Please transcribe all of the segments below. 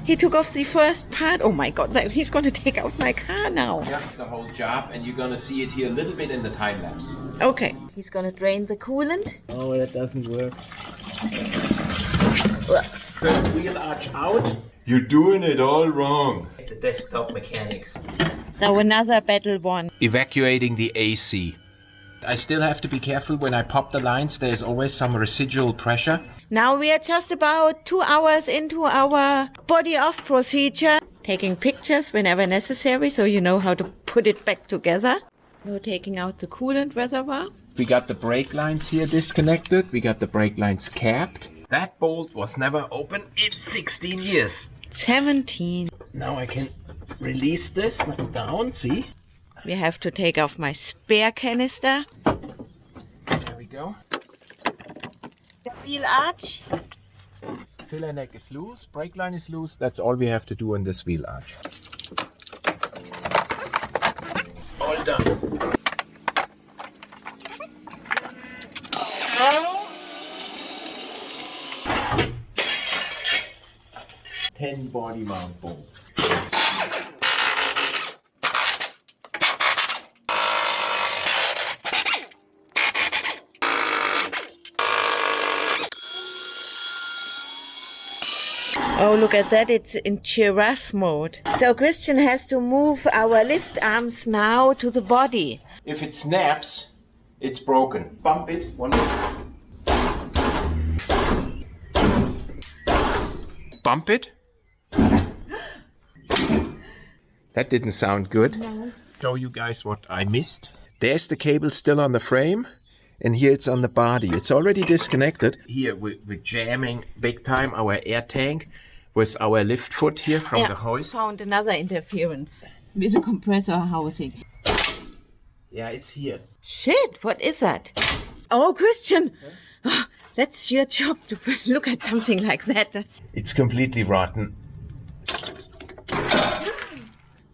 He took off the first part. Oh my God, he's going to take out my car now. Just the whole job, and you're gonna see it here a little bit in the time lapse. Okay. He's going to drain the coolant. Oh, that doesn't work. First wheel arch out. You're doing it all wrong. The desktop mechanics. So another battle won. Evacuating the AC. I still have to be careful when I pop the lines. There's always some residual pressure. Now we are just about 2 hours into our body off procedure. Taking pictures whenever necessary so you know how to put it back together. Now taking out the coolant reservoir. We got the brake lines here disconnected. We got the brake lines capped. That bolt was never open in 16 years. 17. Now I can release this down, see? We have to take off my spare canister. There we go. Wheel arch. Filler neck is loose, brake line is loose. That's all we have to do on this wheel arch. All done. Ten body mount bolts. Oh, look at that, it's in giraffe mode. So Christian has to move our lift arms now to the body. If it snaps, it's broken. Bump it. One more. Bump it. That didn't sound good. No. Show you guys what I missed. There's the cable still on the frame. And here it's on the body. It's already disconnected. Here we're jamming big time our air tank with our lift foot here from the hoist. Found another interference with the compressor housing. Yeah, it's here. Shit, what is that? Oh, Christian, that's your job to look at something like that. It's completely rotten.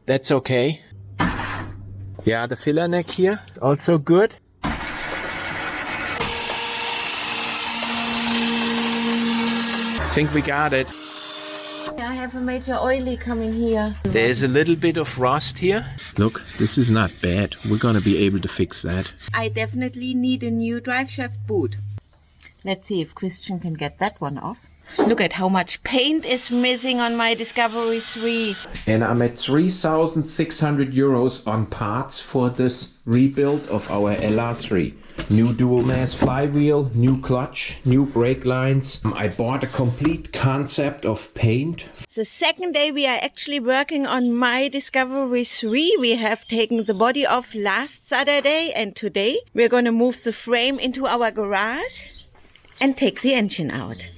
That's okay. Yeah, the filler neck here, also good. Think we got it. I have a major oily coming here. There's a little bit of rust here. Look, this is not bad. We're gonna be able to fix that. I definitely need a new drive shaft boot. Let's see if Christian can get that one off. Look at how much paint is missing on my Discovery 3. And I'm at 3,600 euros on parts for this rebuild of our LR3. New dual mass flywheel, new clutch, new brake lines. I bought a complete concept of paint. The second day we are actually working on my Discovery 3. We have taken the body off last Saturday, and today we're going to move the frame into our garage and take the engine out.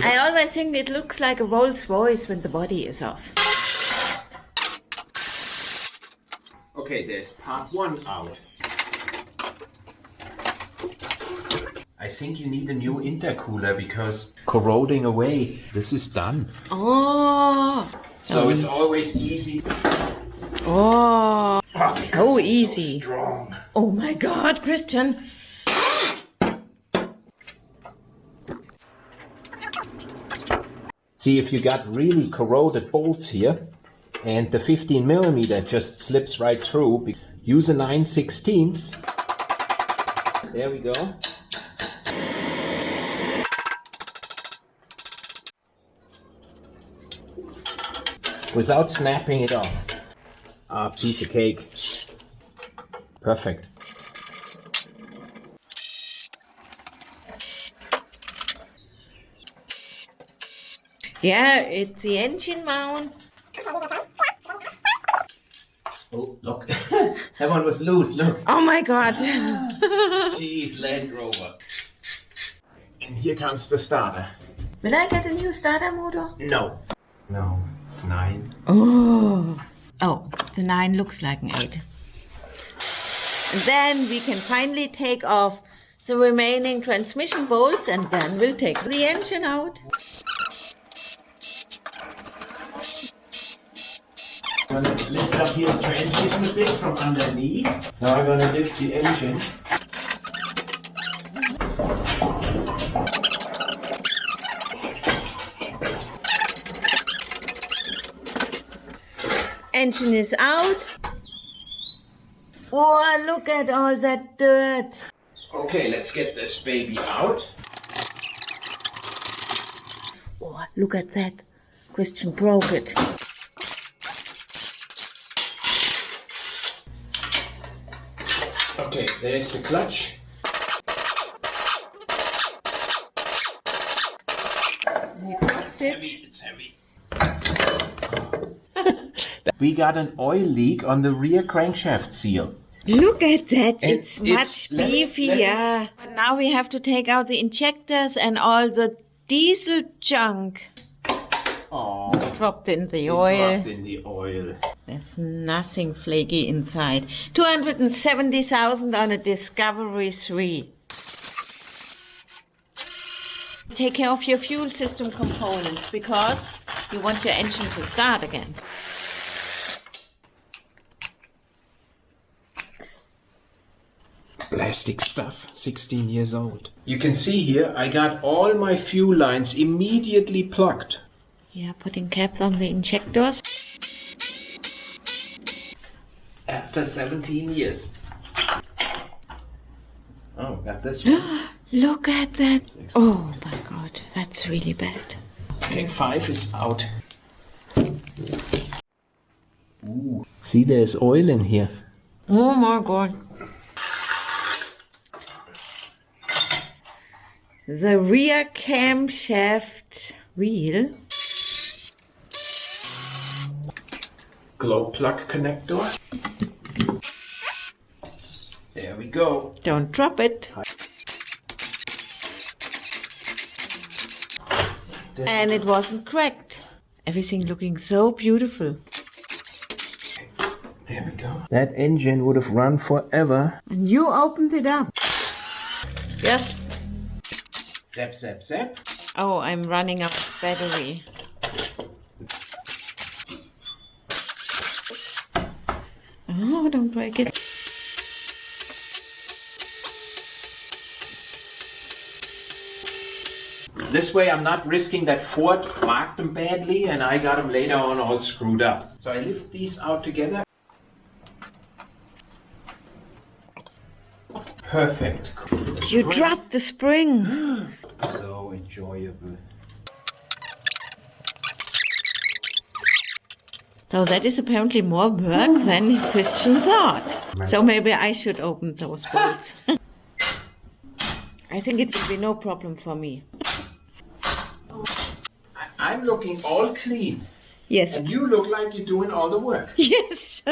I always think it looks like a Rolls Royce when the body is off. Okay, there's part 1 out. I think you need a new intercooler because corroding away. This is done. Oh. So it's always easy. Oh. So easy. So strong. Oh my God, Christian. See if you got really corroded bolts here and the 15mm just slips right through. Use a 9/16. There we go. Without snapping it off. Ah, piece of cake. Perfect. Yeah, it's the engine mount. Oh, look. That one was loose, look. Oh my God. Jeez, Land Rover. And here comes the starter. Will I get a new starter motor? No. No, it's 9. Oh. Oh, the 9 looks like an 8. And then we can finally take off the remaining transmission bolts and then we'll take the engine out. I'm going to lift up here the transmission a bit from underneath. Now I'm going to lift the engine. engine is out. Oh, look at all that dirt. Okay, let's get this baby out. Oh, look at that. Christian broke it. Okay, there's the clutch. It's heavy. We got an oil leak on the rear crankshaft seal. Look at that. And It's much let me- beefier. Now we have to take out the injectors and all the diesel junk. Oh, Dropped in the oil. dropped in the oil. There's nothing flaky inside. 270,000 on a Discovery 3. Take care of your fuel system components because you want your engine to start again. Plastic stuff, 16 years old. You can see here, I got all my fuel lines immediately plugged. Yeah, putting caps on the injectors. After 17 years. Oh, got this one. Look at that. Oh my god, that's really bad. Okay, 5 is out. Ooh. See, there's oil in here. Oh my god. The rear camshaft wheel. Glow plug connector. There we go. Don't drop it. And it wasn't cracked. Everything looking so beautiful. There we go. That engine would have run forever. And you opened it up. Yes. Zap, zap, zap. Oh, I'm running out of battery. Oh, don't break it. This way I'm not risking that Ford marked them badly and I got them later on all screwed up. So I lift these out together. Perfect. You dropped the spring. So enjoyable. So that is apparently more work than Christian thought. So maybe I should open those bolts. I think it will be no problem for me. I'm looking all clean. Yes. And you look like you're doing all the work. Yes.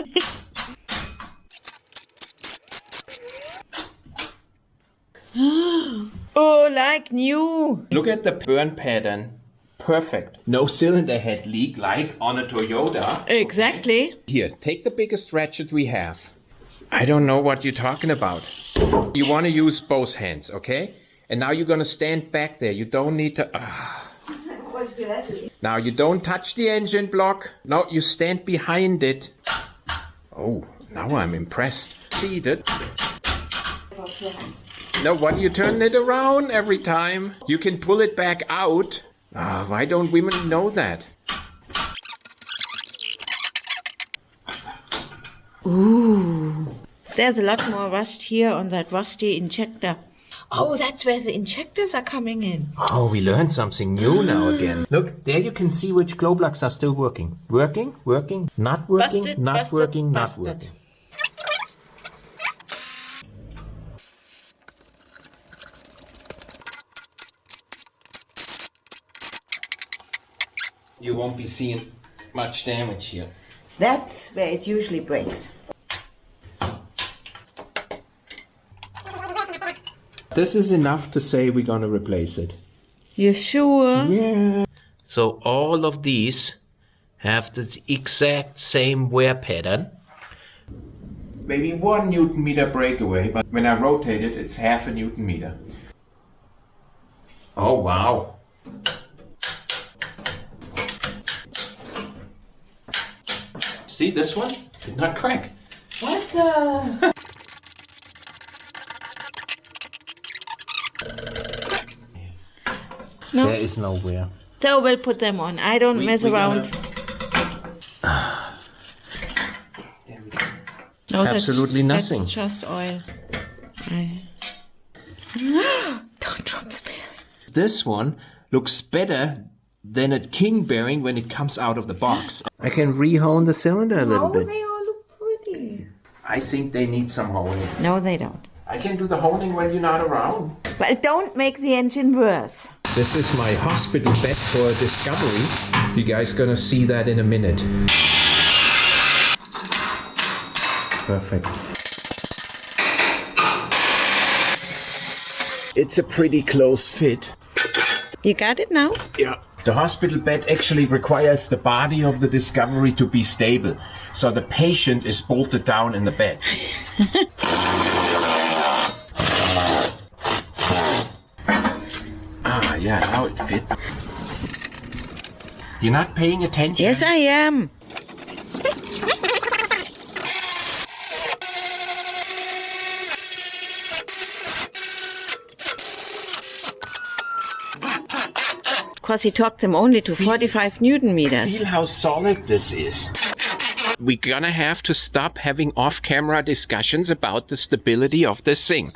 Oh, like new. Look at the burn pattern. Perfect. No cylinder head leak like on a Toyota. Exactly. Here, take the biggest ratchet we have. I don't know what you're talking about. You want to use both hands, okay? And now you're going to stand back there. You don't need to... Now you don't touch the engine block. No, you stand behind it. Oh, now I'm impressed. Cheated. No, why do you turn it around every time? You can pull it back out. Why don't women know that? Ooh. There's a lot more rust here on that rusty injector. Oh, that's where the injectors are coming in. Oh, we learned something new now again. Look, there you can see which glow plugs are still working. Working, working, not working, Busted, not busted, working, not busted. working. You won't be seeing much damage here. That's where it usually breaks. This is enough to say we're gonna replace it. You sure? Yeah. So all of these have the exact same wear pattern. Maybe 1 Newton meter breakaway, but when I rotate it, it's half a Newton meter. Oh wow. See this one? Did not crack. What the? No. There is no wear. So we'll put them on. I don't mess around. No, absolutely nothing. That's just oil. Don't drop the bearing. This one looks better than a king bearing when it comes out of the box. I can re-hone the cylinder a little bit. They all look pretty. I think they need some honing. No, they don't. I can do the honing when you're not around. Well, don't make the engine worse. This is my hospital bed for Discovery. You guys gonna see that in a minute. Perfect. It's a pretty close fit. You got it now? Yeah. The hospital bed actually requires the body of the Discovery to be stable, so the patient is bolted down in the bed. Yeah, now it fits. You're not paying attention? Yes, I am. Because he talked them only to 45 Newton meters. Feel how solid this is. We're gonna have to stop having off-camera discussions about the stability of this thing.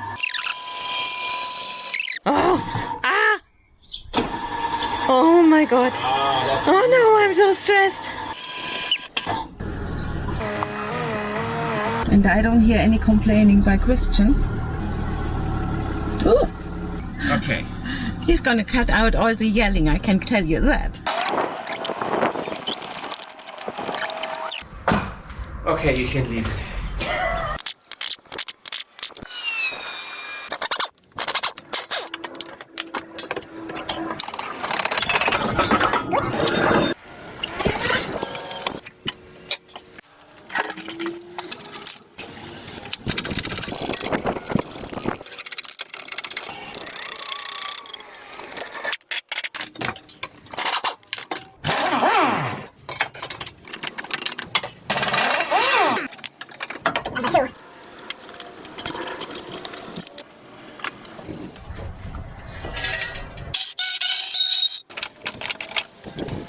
Oh my god. Oh no, I'm so stressed. And I don't hear any complaining by Christian. Oh. Okay. He's gonna cut out all the yelling, I can tell you that. Okay, you can leave it.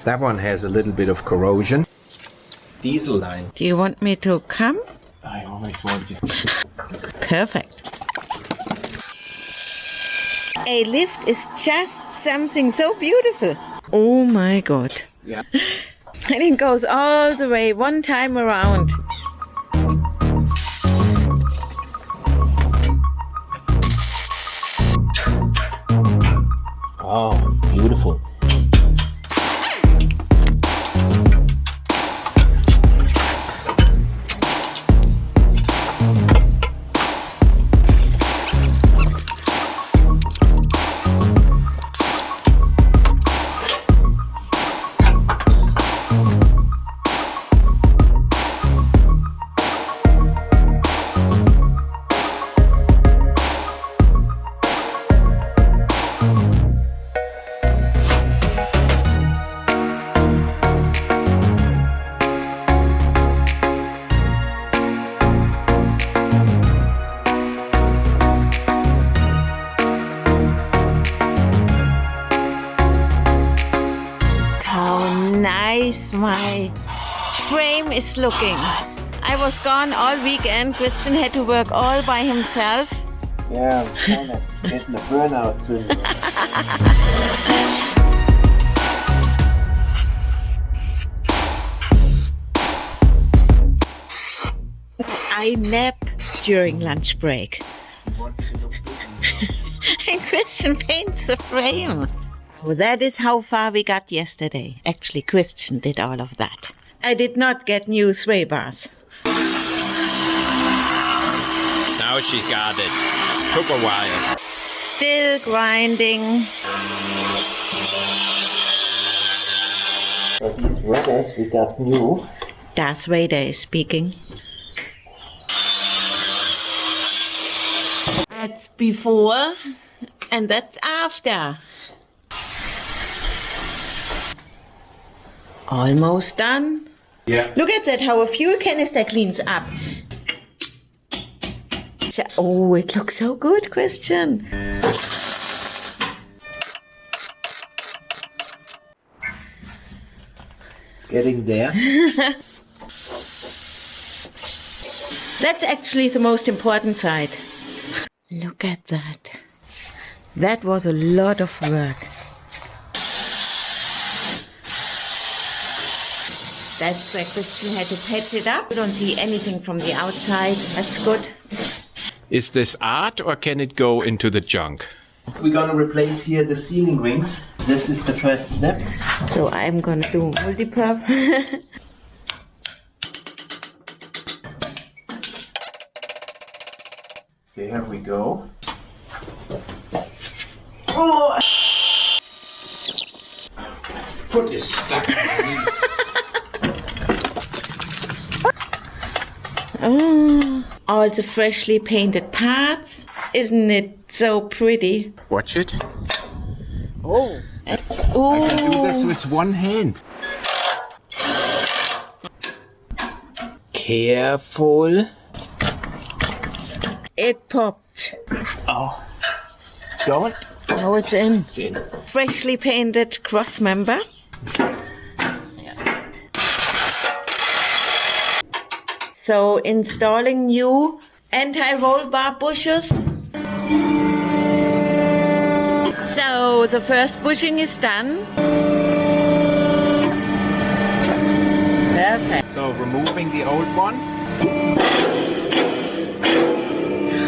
That one has a little bit of corrosion. Diesel line. Do you want me to come? I always want you. Perfect. A lift is just something so beautiful. Oh my god. Yeah. And it goes all the way one time around. Oh, beautiful. My frame is looking. I was gone all weekend. Christian had to work all by himself. Yeah, I'm kind of getting a burnout syndrome. I nap during lunch break. And Christian paints the frame. Well, that is how far we got yesterday. Actually, Christian did all of that. I did not get new sway bars. Now she got it. Took a while. Still grinding. So these rudders we got new. Darth Vader is speaking. That's before and that's after. Almost done. Yeah. Look at that, how a fuel canister cleans up. Oh, it looks so good, Christian. Getting there. That's actually the most important side. Look at that. That was a lot of work. That's where Christian had to patch it up. You don't see anything from the outside. That's good. Is this art or can it go into the junk? We're gonna replace here the ceiling rings. This is the first step. So I'm gonna do multi-purpose. There we go. Oh. Foot is stuck in the knees. All the freshly painted parts. Isn't it so pretty? Watch it. Oh. I can do this with one hand. Careful. It popped. Oh. It's going? Now it's in. It's in. Freshly painted cross member. So installing new anti-roll bar bushers. So the first bushing is done. Perfect. So removing the old one.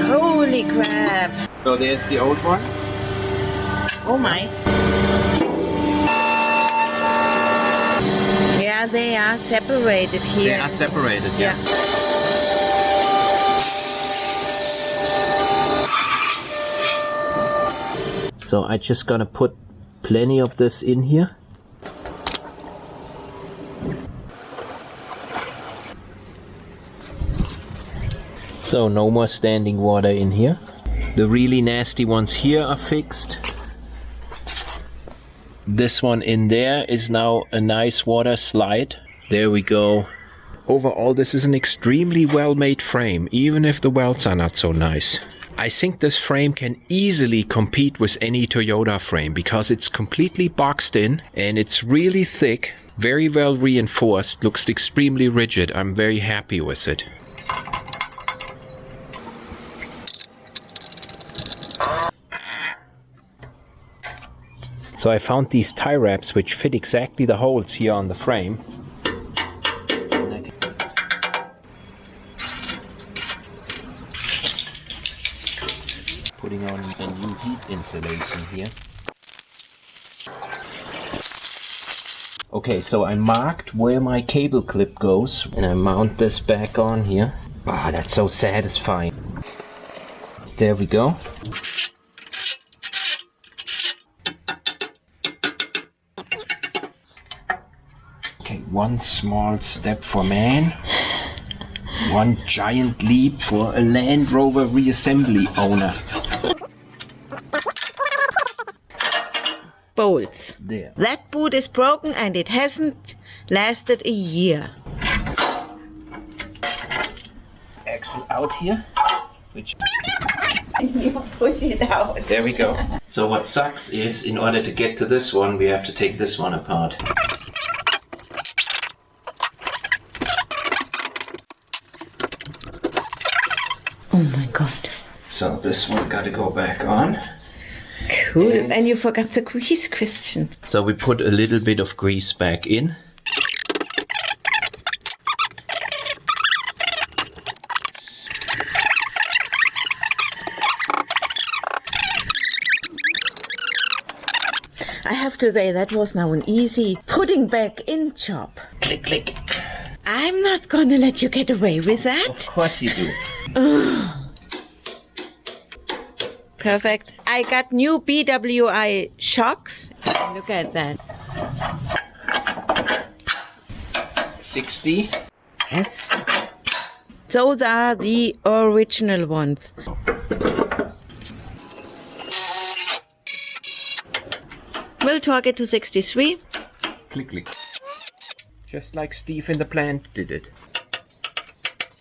Holy crap. So there's the old one. Oh my. Yeah, they are separated here. They are separated, Yeah. So I just gonna put plenty of this in here. So no more standing water in here. The really nasty ones here are fixed. This one in there is now a nice water slide. There we go. Overall, this is an extremely well-made frame, even if the welds are not so nice. I think this frame can easily compete with any Toyota frame because it's completely boxed in and it's really thick, very well reinforced, looks extremely rigid. I'm very happy with it. So I found these tie wraps which fit exactly the holes here on the frame. Putting on a new heat insulation here. Okay, so I marked where my cable clip goes and I mount this back on here. Ah, that's so satisfying. There we go. Okay, one small step for man, one giant leap for a Land Rover reassembly owner. Bolts. There. That boot is broken and it hasn't lasted a year. Axle out here, which You push it out. there we go. So what sucks is, in order to get to this one, we have to take this one apart. Oh my god. So this one got to go back on. Cool. And you forgot the grease, Christian. So we put a little bit of grease back in. I have to say that was now an easy putting back in job. Click, click. I'm not gonna let you get away with that. Of course you do. Perfect. I got new BWI shocks. Look at that. 60. Yes. Those are the original ones. We'll torque it to 63. Click, click. Just like Steve in the plant did it.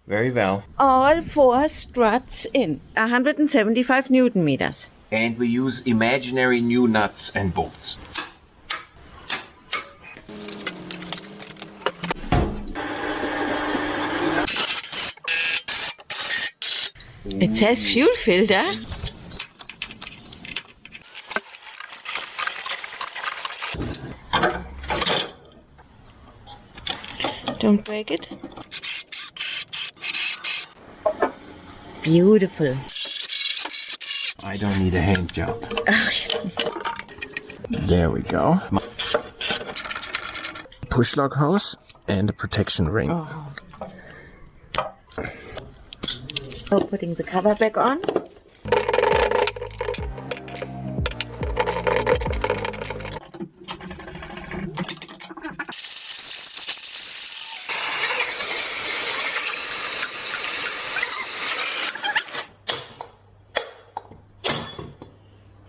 Very well. All four struts in. 175 Newton meters. And we use imaginary new nuts and bolts. It says fuel filter. Don't break it. Beautiful. I don't need a hand job. There we go. Push lock hose and a protection ring. Oh. So putting the cover back on.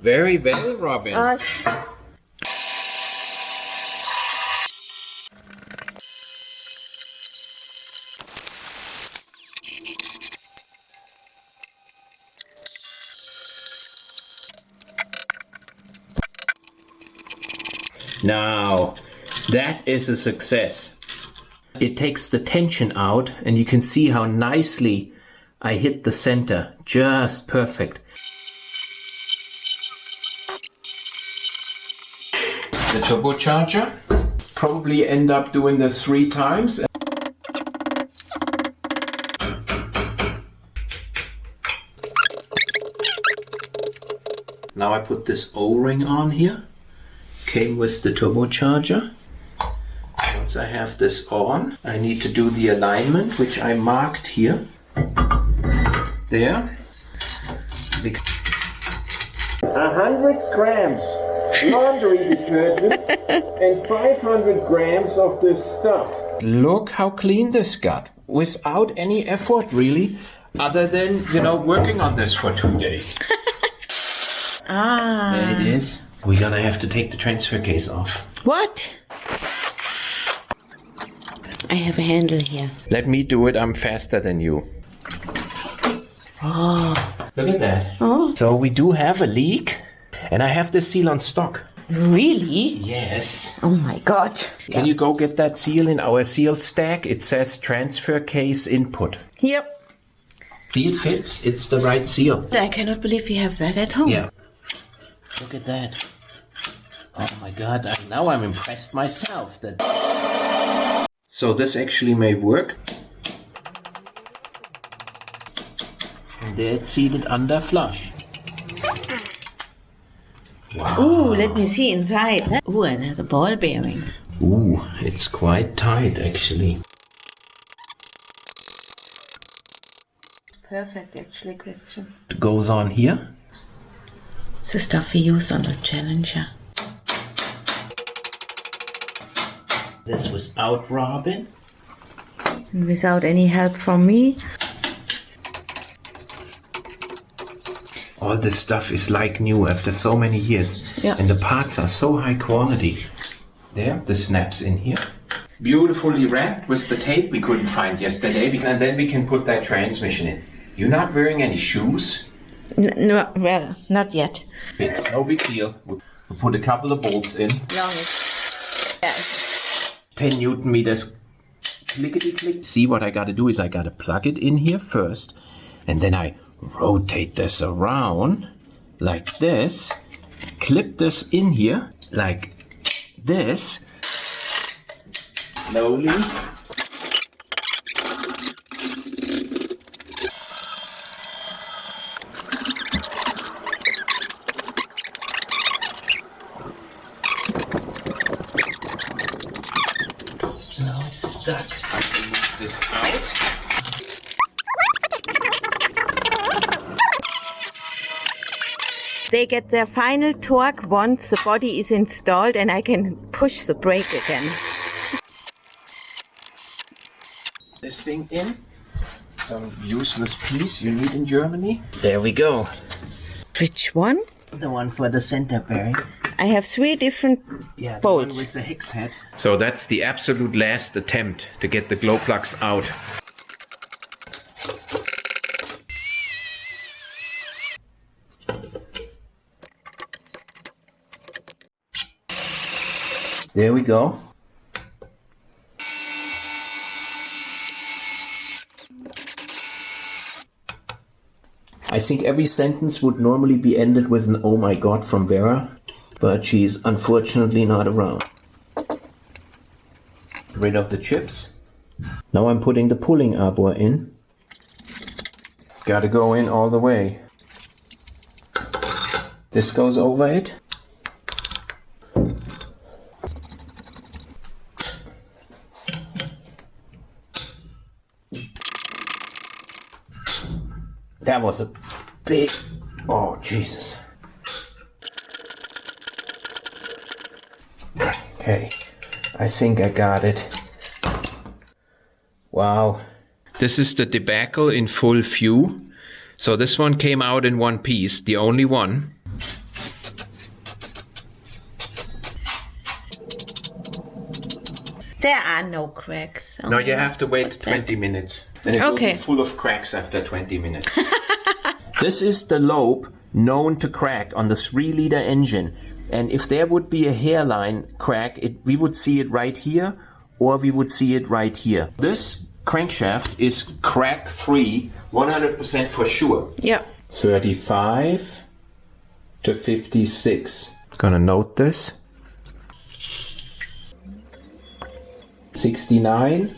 Very well, Robin. Now, that is a success. It takes the tension out, and you can see how nicely I hit the center. Just perfect. The turbocharger. Probably end up doing this 3 times. Now I put this O-ring on here. Came with the turbocharger. Once I have this on, I need to do the alignment, which I marked here. There. 100 grams laundry detergent and 500 grams of this stuff. Look how clean this got, without any effort really, other than, working on this for 2 days. There it is. We're gonna have to take the transfer case off. What? I have a handle here. Let me do it, I'm faster than you. Oh. Look at that. Oh. So we do have a leak, and I have this seal on stock. Really? Yes. Oh my god. Can you go get that seal in our seal stack? It says transfer case input. Yep. See, it fits. It's the right seal. I cannot believe you have that at home. Yeah. Look at that. Oh my god, now I'm impressed myself. So this actually may work. And there it's seated under flush. Wow. Ooh, let me see inside. Ooh, another ball bearing. Ooh, it's quite tight actually. Perfect actually, Christian. It goes on here. It's the stuff we used on the Challenger. This without Robin. And without any help from me. All this stuff is like new after so many years. Yeah. And the parts are so high quality. There, the snaps in here. Beautifully wrapped with the tape we couldn't find yesterday. And then we can put that transmission in. You're not wearing any shoes? No, well, not yet. No big deal. We'll put a couple of bolts in. Longest. Yes. 10 Newton meters. Clickety click. See, what I gotta do is I gotta plug it in here first. And then I rotate this around like this. Clip this in here like this. Slowly. Now it's stuck. I can move this out. They get their final torque once the body is installed and I can push the brake again. This thing in. Some useless piece you need in Germany. There we go. Which one? The one for the center bearing. I have 3 different Yeah, the bolts. one with the Hicks head. So that's the absolute last attempt to get the glow plugs out. There we go. think every sentence would normally be ended with an "oh my god" from Vera, but she's unfortunately not around. Rid of the chips. Now I'm putting the pulling arbor in. Gotta go in all the way. This goes over it. That was a big, oh Jesus. Okay, I think I got it. Wow. This is the debacle in full view. So this one came out in one piece, the only one. There are no cracks. No, you have to wait 20 minutes. And it will Okay. be full of cracks after 20 minutes. This is the lobe known to crack on the 3-liter engine. And if there would be a hairline crack, we would see it right here, or we would see it right here. This crankshaft is crack-free, 100% for sure. Yeah. 35 to 56. Gonna note this. 69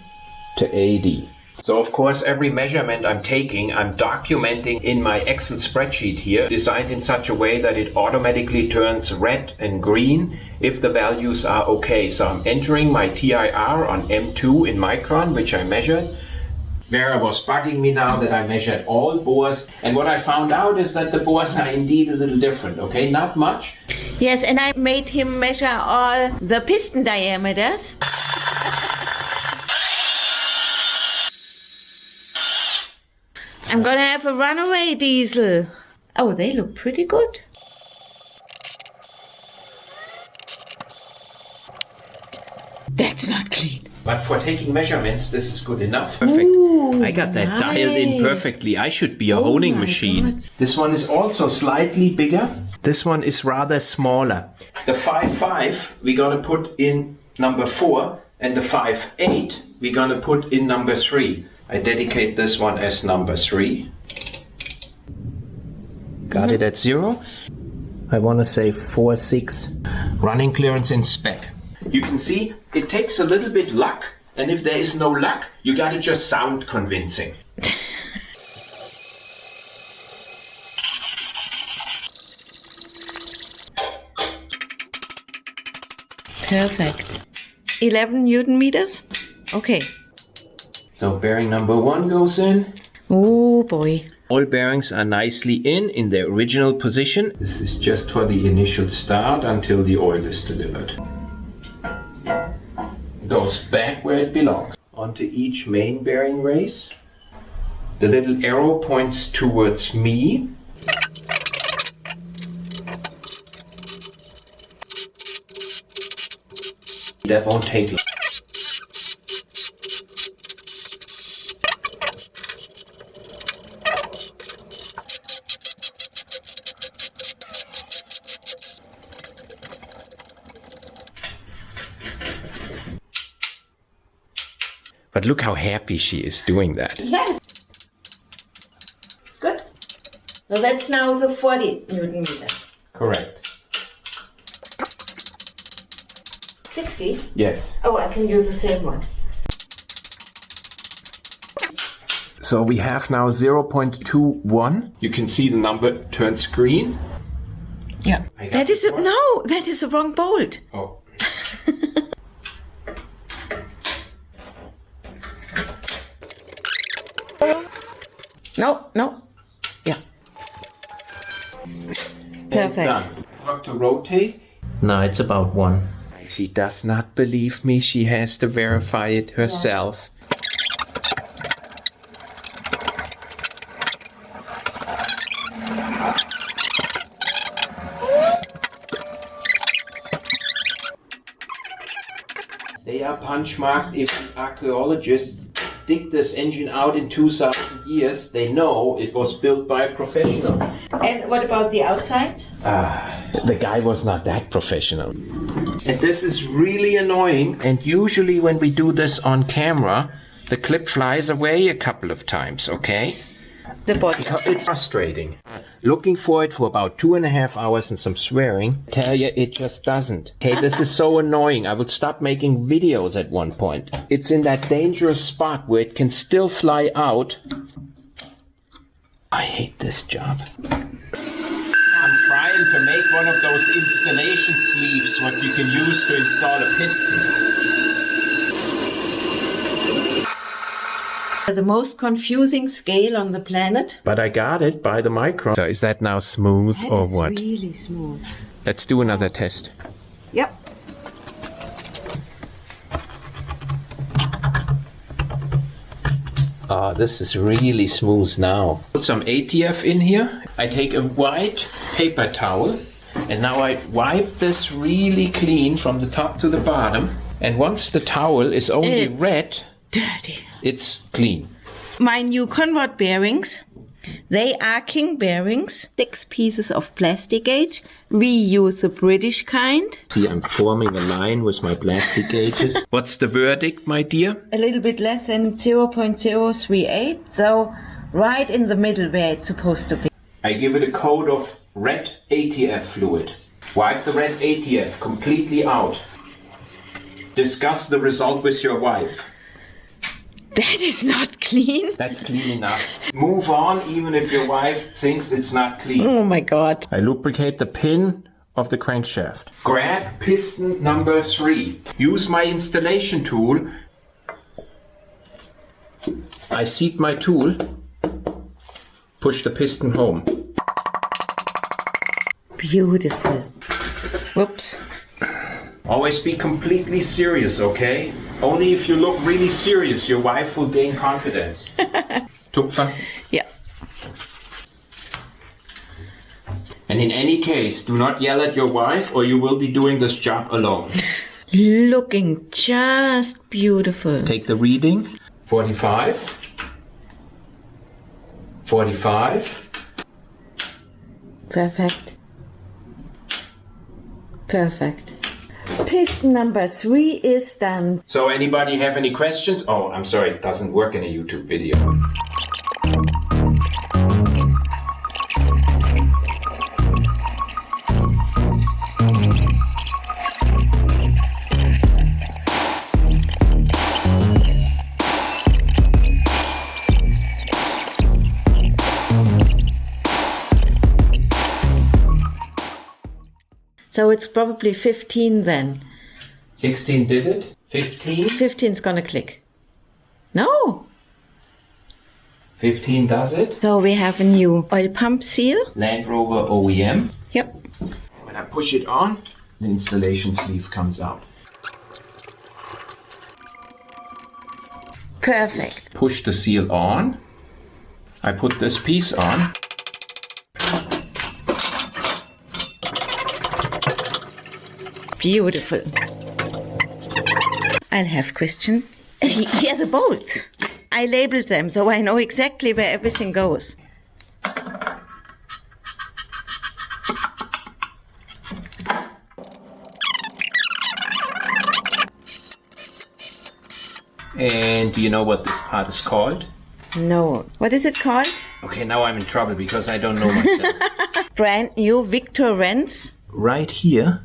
to 80. So of course every measurement I'm taking, I'm documenting in my Excel spreadsheet here, designed in such a way that it automatically turns red and green if the values are okay. So I'm entering my TIR on M2 in micron, which I measured. Vera was bugging me now that I measured all bores, and what I found out is that the bores are indeed a little different, okay? Not much. Yes, and I made him measure all the piston diameters. I'm gonna have a runaway diesel. Oh, they look pretty good. That's not clean. But for taking measurements, this is good enough. Perfect. Ooh, I got that dialed in nice. perfectly. I should be a honing my machine. God. This one is also slightly bigger. This one is rather smaller. The 5.5 we're gonna put in number 4, and the 5.8 we're gonna put in number 3. I dedicate this one as number 3. Got it at 0. I want to say 4.6. Running clearance in spec. You can see it takes a little bit luck, and if there is no luck, you gotta just sound convincing. Perfect. 11 Newton meters. Okay. So bearing number 1 goes in. Oh boy. All bearings are nicely in their original position. This is just for the initial start until the oil is delivered. Goes back where it belongs. Onto each main bearing race. The little arrow points towards me. That won't take long. But look how happy she is doing that. Yes. Good. So that's now the 40 Newton meters. Correct. 60? Yes. Oh, I can use the same one. So we have now 0.21. You can see the number turns green. Yeah. That is that is a wrong bolt. Oh. No. Yeah. Perfect. Done. Work to rotate. No, it's about 1. She does not believe me. She has to verify it herself. They are punch marked. If archaeologists dig this engine out in 2,000 years, they know it was built by a professional. And what about the outside? The guy was not that professional. And this is really annoying. And usually when we do this on camera, the clip flies away a couple of times, okay? the body. It's frustrating. Looking for it for about 2.5 hours and some swearing. Tell you, it just doesn't. Okay, this is so annoying. I would stop making videos at one point. It's in that dangerous spot where it can still fly out. I hate this job. I'm trying to make one of those installation sleeves, what you can use to install a piston. The most confusing scale on the planet. But I got it by the micron. So is that now smooth or what? Really smooth. Let's do another test. Yep. Ah, this is really smooth now. Put some ATF in here. I take a white paper towel and now I wipe this really clean from the top to the bottom. And once the towel is only red, Dirty. it's clean. My new convert bearings, they are king bearings. 6 pieces of plastic gauge. We use a British kind. See, I'm forming a line with my plastic gauges. What's the verdict, my dear? A little bit less than 0.038, so right in the middle where it's supposed to be. I give it a coat of red ATF fluid. Wipe the red ATF completely out. Discuss the result with your wife. That is not clean. That's clean enough. Move on even if your wife thinks it's not clean. Oh my god. I lubricate the pin of the crankshaft. Grab piston number 3. Use my installation tool. I seat my tool. Push the piston home. Beautiful. Whoops. Always be completely serious, okay? Only if you look really serious, your wife will gain confidence. Tupfer. Yeah. And in any case, do not yell at your wife or you will be doing this job alone. Looking just beautiful. Take the reading. 45. 45. Perfect. Perfect. Piston number 3 is done. So anybody have any questions? Oh, I'm sorry, it doesn't work in a YouTube video. So it's probably 15 then. 16 did it? 15? 15's gonna click. No. 15 does it? So we have a new oil pump seal. Land Rover OEM. Yep. When I push it on, the installation sleeve comes out. Perfect. Push the seal on. I put this piece on. Beautiful. I'll have Christian. Here are the bolts. I labeled them so I know exactly where everything goes. And do you know what this part is called? No. What is it called? Okay, now I'm in trouble because I don't know myself. Brand new Victor Renz. Right here,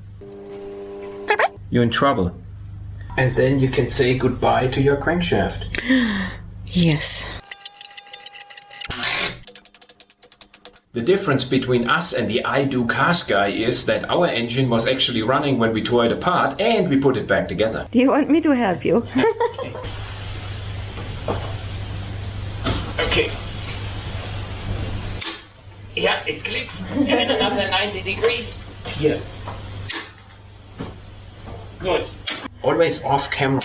you're in trouble. And then you can say goodbye to your crankshaft. Yes. The difference between us and the I Do Cars guy is that our engine was actually running when we tore it apart and we put it back together. Do you want me to help you? Okay. Yeah, it clicks. And another 90 degrees. Here. Good. Always off camera.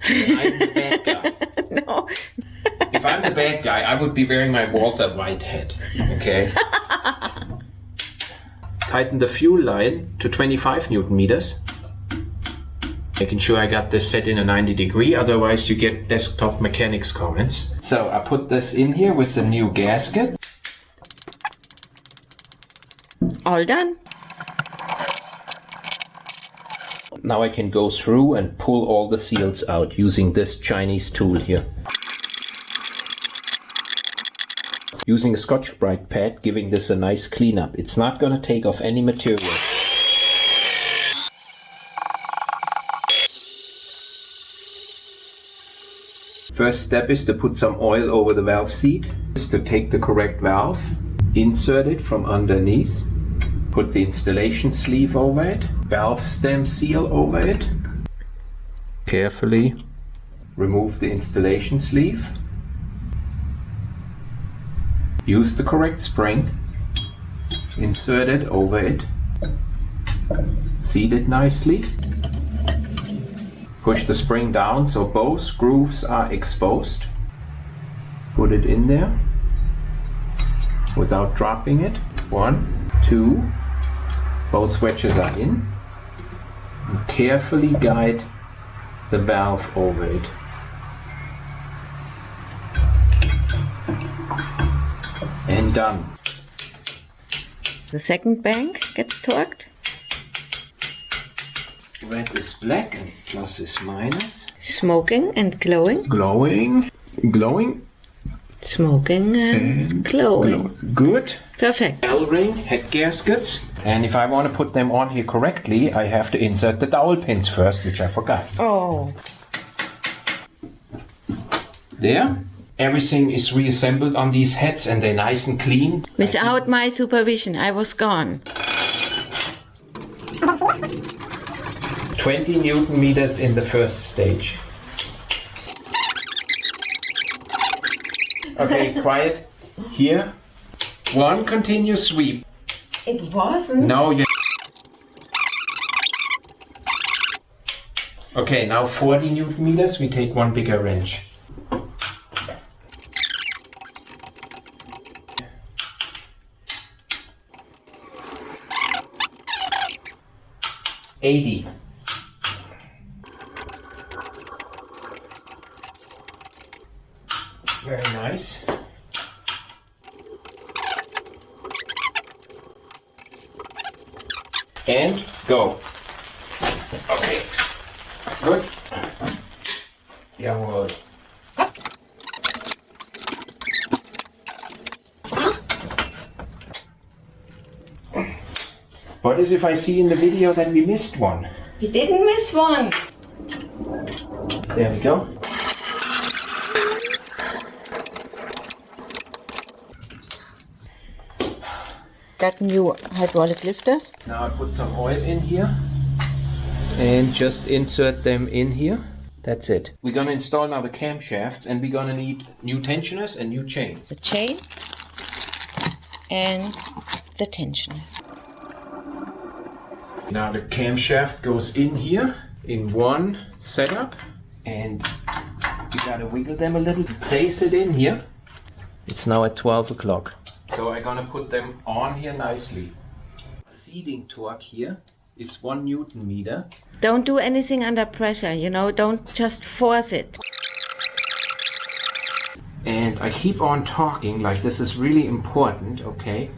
I'm the bad guy. No. If I'm the bad guy, I would be wearing my Walter White hat. Okay. Tighten the fuel line to 25 Newton meters. Making sure I got this set in a 90 degree, otherwise you get desktop mechanics comments. So I put this in here with the new gasket. All done. Now I can go through and pull all the seals out using this Chinese tool here. using a Scotch-Brite pad, giving this a nice cleanup. It's not going to take off any material. First step is to put some oil over the valve seat. Is to take the correct valve, insert it from underneath, put the installation sleeve over it, valve stem seal over it. Carefully remove the installation sleeve. Use the correct spring, insert it over it, seat it nicely. Push the spring down so both grooves are exposed. Put it in there without dropping it. 1, 2, both wedges are in. And carefully guide the valve over it. And done. The second bank gets torqued. Red is black and plus is minus. Smoking and glowing. Glowing, glowing, Smoking and glowing. Good. Perfect. L-ring, head gaskets. And if I want to put them on here correctly, I have to insert the dowel pins first, which I forgot. Oh. There. Everything is reassembled on these heads and they're nice and clean. Without my supervision, I was gone. 20 Newton meters in the first stage. Okay, quiet. Here. One continuous sweep. It wasn't. No, you... Okay, now 40 Newton meters. We take one bigger wrench. $80. Very nice. And go. Okay. Good. Jawohl. What is if I see in the video that we missed one? You didn't miss one. There we go. Got new hydraulic lifters. Now I put some oil in here and just insert them in here. That's it. We're gonna install now the camshafts and we're gonna need new tensioners and new chains. The chain and the tensioner. Now the camshaft goes in here in one setup and you gotta wiggle them a little. Place it in here. It's now at 12 o'clock. So I'm gonna put them on here nicely. Feeding torque here is 1 Newton meter. Don't do anything under pressure, you know, don't just force it. And I keep on talking like this is really important, okay?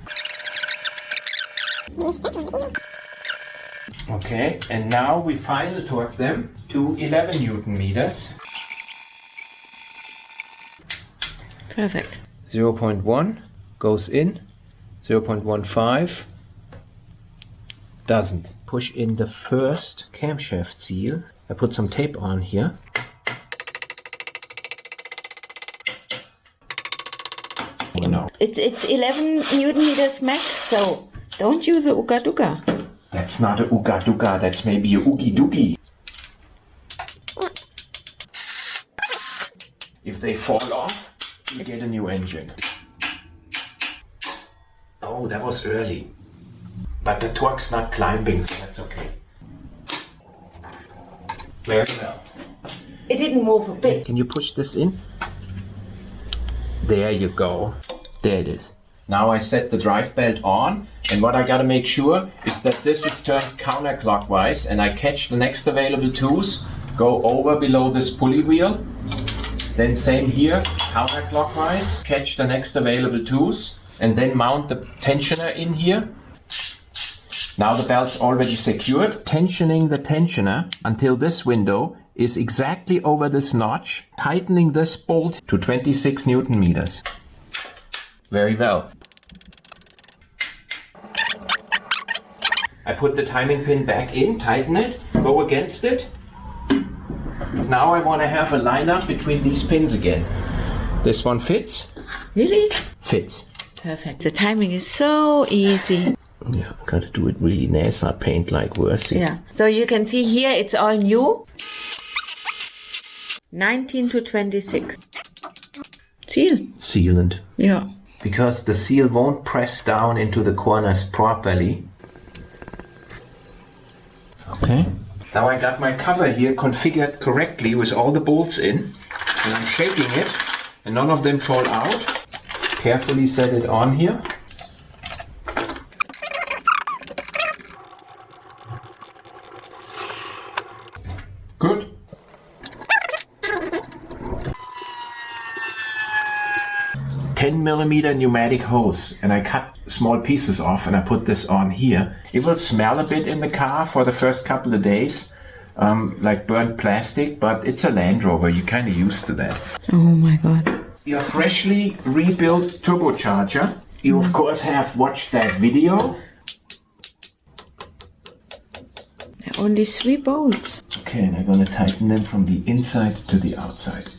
Okay, and now we final torque them to 11 Newton meters. Perfect. 0.1 goes in, 0.15 doesn't. Push in the first camshaft seal. I put some tape on here. You know. It's 11 Newton meters max, so don't use a Uga Duga. That's not a Uga Duga, that's maybe a Oogie Doogie. If they fall off, you get a new engine. Oh, that was early. But the torque's not climbing, so that's okay. Very well. It didn't move a bit. Can you push this in? There you go. There it is. Now I set the drive belt on, and what I gotta make sure is that this is turned counterclockwise and I catch the next available tooth, go over below this pulley wheel, then same here, counterclockwise, catch the next available tooth, and then mount the tensioner in here. Now the belt's already secured. Tensioning the tensioner until this window is exactly over this notch, tightening this bolt to 26 Newton meters. very well. I put the timing pin back in, tighten it, go against it. Now I want to have a lineup between these pins again. This one fits. Really? Fits. Perfect. The timing is so easy. Yeah, gotta do it really nice, not paint like worse. Yeah. So you can see here it's all new. 19 to 26. Seal. Sealant. Yeah. Because the seal won't press down into the corners properly. Okay. Now I got my cover here configured correctly with all the bolts in. And I'm shaking it and none of them fall out. Carefully set it on here. Good. $10mm pneumatic hose, and I cut small pieces off and I put this on here. It will smell a bit in the car for the first couple of days, like burnt plastic, but it's a Land Rover, you're kind of used to that. Oh my god. Your freshly rebuilt turbocharger. You of course have watched that video. There are only 3 bolts. Okay, and I'm going to tighten them from the inside to the outside.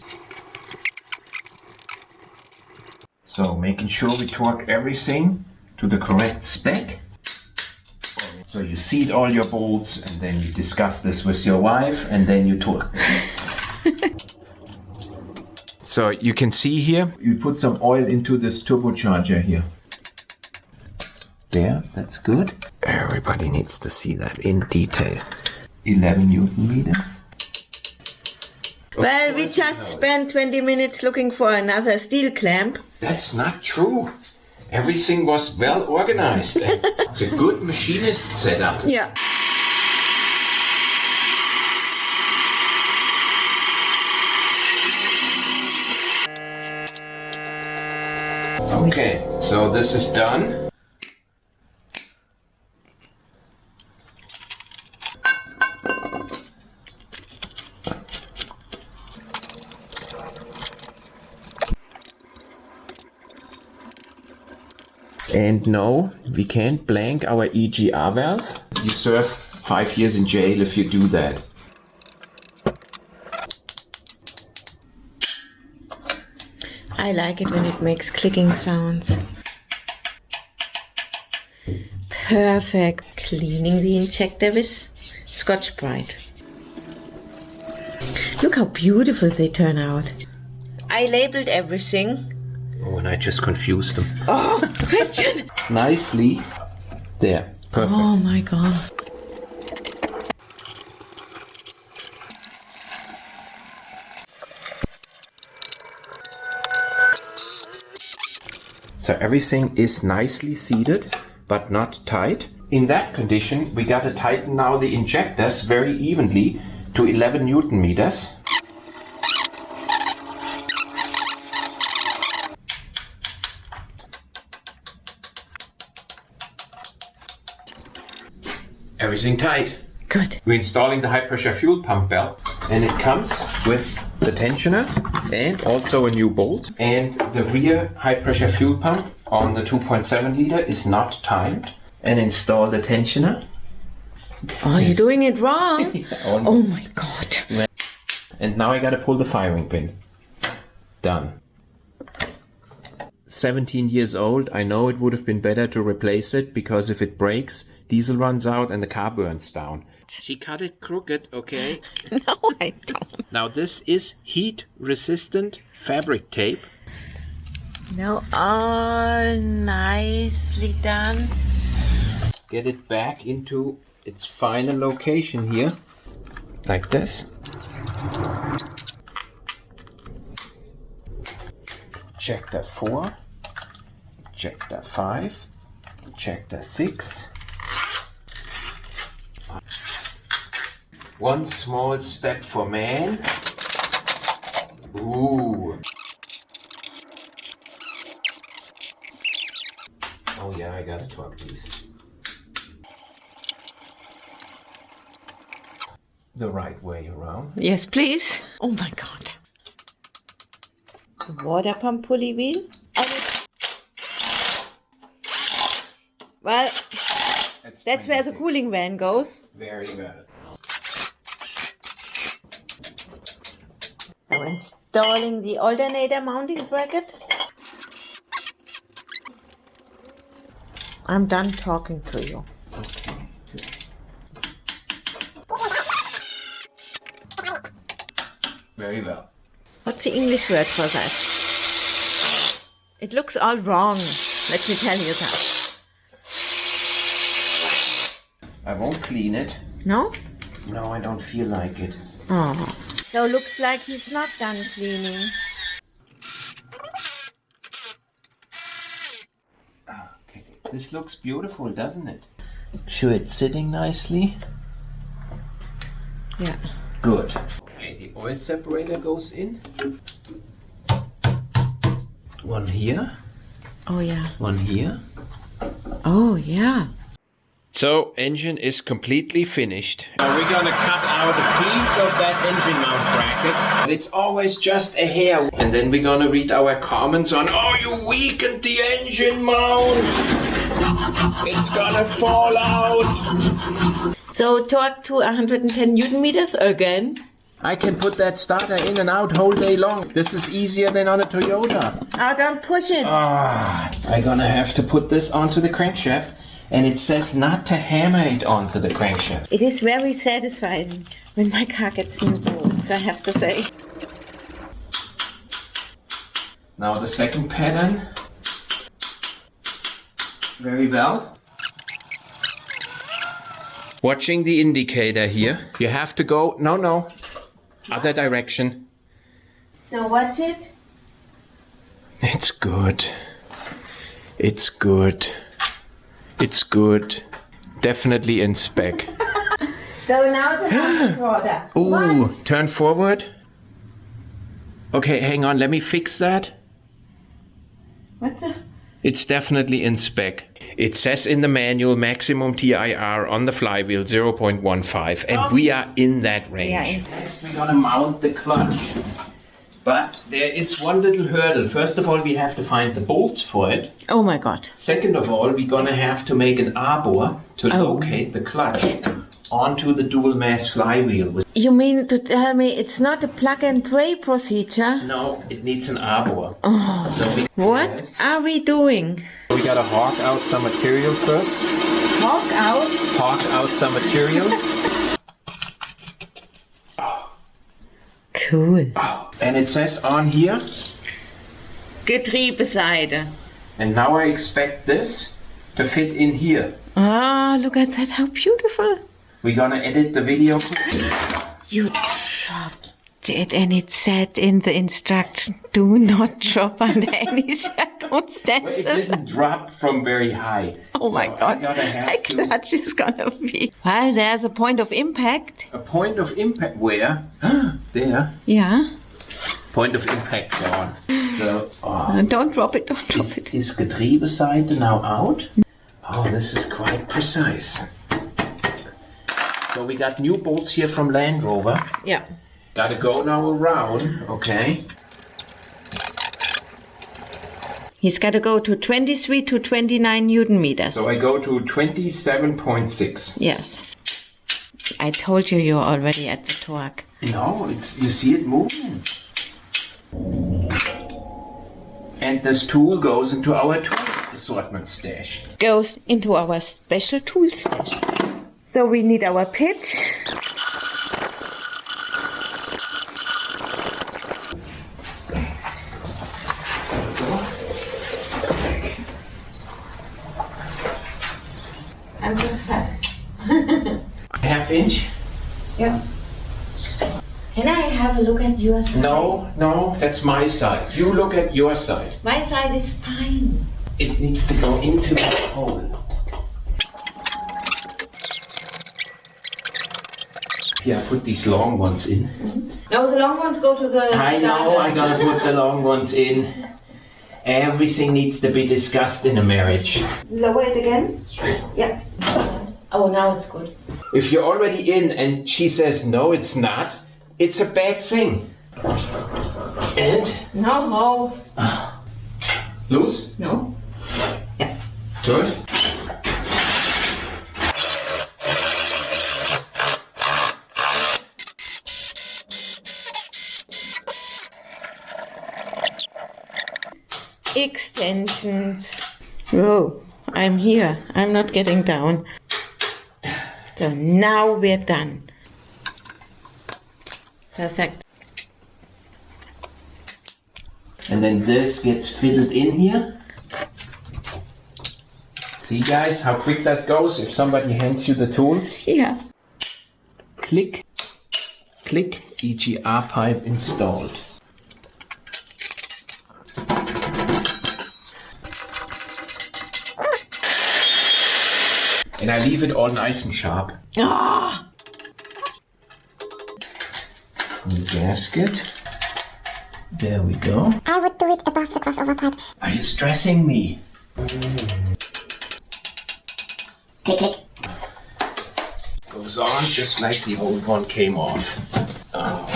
So making sure we torque everything to the correct spec. So you seat all your bolts and then you discuss this with your wife and then you torque. So you can see here, you put some oil into this turbocharger here. There, that's good. Everybody needs to see that in detail. 11 Newton meters. Well, we just spent 20 minutes looking for another steel clamp. That's not true. Everything was well organized. It's a good machinist setup. Yeah. Okay, so this is done. And no, we can't blank our EGR valve. You serve 5 years in jail if you do that. I like it when it makes clicking sounds. Perfect. Cleaning the injector with Scotch-Brite. Look how beautiful they turn out. I labeled everything. Oh, and I just confused them. Oh, Christian! Nicely. There. Perfect. Oh my god. So everything is nicely seated, but not tight. In that condition, we got to tighten now the injectors very evenly to 11 Newton meters. Everything tight. Good. We're installing the high pressure fuel pump belt, and it comes with the tensioner and also a new bolt. And the rear high pressure fuel pump on the 2.7 liter is not timed. And install the tensioner. Oh, you're doing it wrong. on. Oh my god. And now I gotta pull the firing pin. Done. 17 years old. I know it would have been better to replace it, because if it breaks, diesel runs out and the car burns down. She cut it crooked, okay? No, I don't. Now this is heat resistant fabric tape. Now all nicely done. Get it back into its final location here, like this. Ejector 4, ejector 5, ejector 6. One small step for man. Ooh. Oh yeah, I gotta torque these. The right way around. Yes, please. Oh my god. The water pump pulley wheel. And Well, that's where the cooling van goes. Very well. So installing the alternator mounting bracket. I'm done talking to you. Very well. What's the English word for that? It looks all wrong. Let me tell you that. I won't clean it. No? No, I don't feel like it. Oh. So looks like he's not done cleaning. Okay. This looks beautiful, doesn't it? Sure, it's sitting nicely. Yeah. Good. Okay, the oil separator goes in. One here. Oh yeah. One here. Oh yeah. So, engine is completely finished. Now we're gonna cut out a piece of that engine mount bracket. It's always just a hair. And then we're gonna read our comments on, oh, you weakened the engine mount. It's gonna fall out. So torque to 110 Newton meters again. I can put that starter in and out whole day long. This is easier than on a Toyota. Oh, don't push it. I'm gonna have to put this onto the crankshaft. And it says not to hammer it onto the crankshaft. It is very satisfying when my car gets new bolts, I have to say. Now the second pattern. Very well. Watching the indicator here. You have to go, no, other direction. So watch it. It's good. It's good. It's good. Definitely in spec. So now the last quarter. Ooh, What? turn forward. Okay, hang on, let me fix that. What the? It's definitely in spec. It says in the manual maximum TIR on the flywheel 0.15 and we are in that range. Yeah, Next we're gonna mount the clutch. But there is one little hurdle. First of all, we have to find the bolts for it. Oh my god. Second of all, we're gonna have to make an arbor to Oh. locate the clutch onto the dual mass flywheel. You mean to tell me it's not a plug and play procedure? No, it needs an arbor. Oh. So What Yes. are we doing? We gotta hawk out some material first. Walk out? Hawk out some material. Cool. And it says on here. Getriebeseite. And now I expect this to fit in here. Ah, look at that, how beautiful. We're gonna edit the video. You dropped it and it said in the instruction, do not drop under any It circumstances. didn't drop from very high. Oh my So god, I gotta have my to- clutch is gonna be. Well, there's a point of impact. A point of impact where? There. Yeah. Point of impact gone. So, Don't drop it, don't drop it. is Getriebeseite now out? Oh, this is quite precise. So we got new bolts here from Land Rover. Yeah. Gotta go now around, okay? He's got to go to 23 to 29 Newton meters. So I go to 27.6. Yes. I told you you're already at the torque. No, you see it moving. And this tool goes into our tool assortment stash. Goes into our special tool stash. So we need our pit. I'm just fat. Half inch? Yeah. Can I have a look at your side? No, that's my side. You look at your side. My side is fine. It needs to go into the hole. Yeah, I put these long ones in. No, the long ones go to the I know, I gotta put the long ones in. Everything needs to be discussed in a marriage. Lower it again? Yeah. Oh, now it's good. If you're already in and she says no, it's not, it's a bad thing. And? No. Loose? No. Yeah. Good. extensions. Oh, I'm here. I'm not getting down. So now we're done. Perfect. And then this gets fitted in here. See guys how quick that goes if somebody hands you the tools? Yeah. Click, click, EGR pipe installed. And I leave it all nice and sharp. Ah! New gasket. There we go. I would do it above the crossover pipe. Are you stressing me? Click, click. Goes on just like the old one came off. Oh.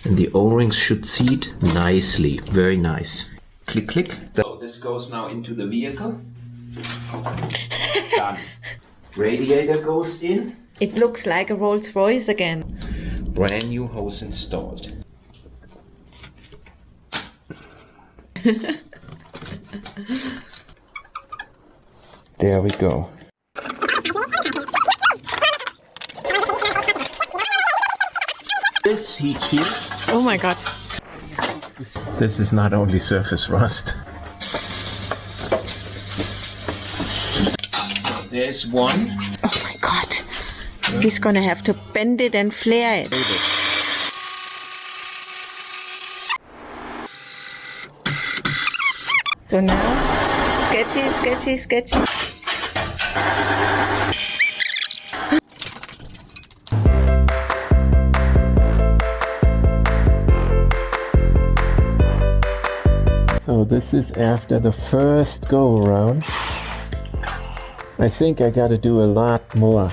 And the O-rings should seat nicely, very nice. Click, click. So this goes now into the vehicle. Done. Radiator goes in. It looks like a Rolls Royce again. Brand new hose installed. There we go. This heat shield. Oh my god. This is not only surface rust. There's one. Oh my god. He's gonna have to bend it and flare it. So now, sketchy, sketchy, sketchy. So this is after the first go around. I think I gotta do a lot more.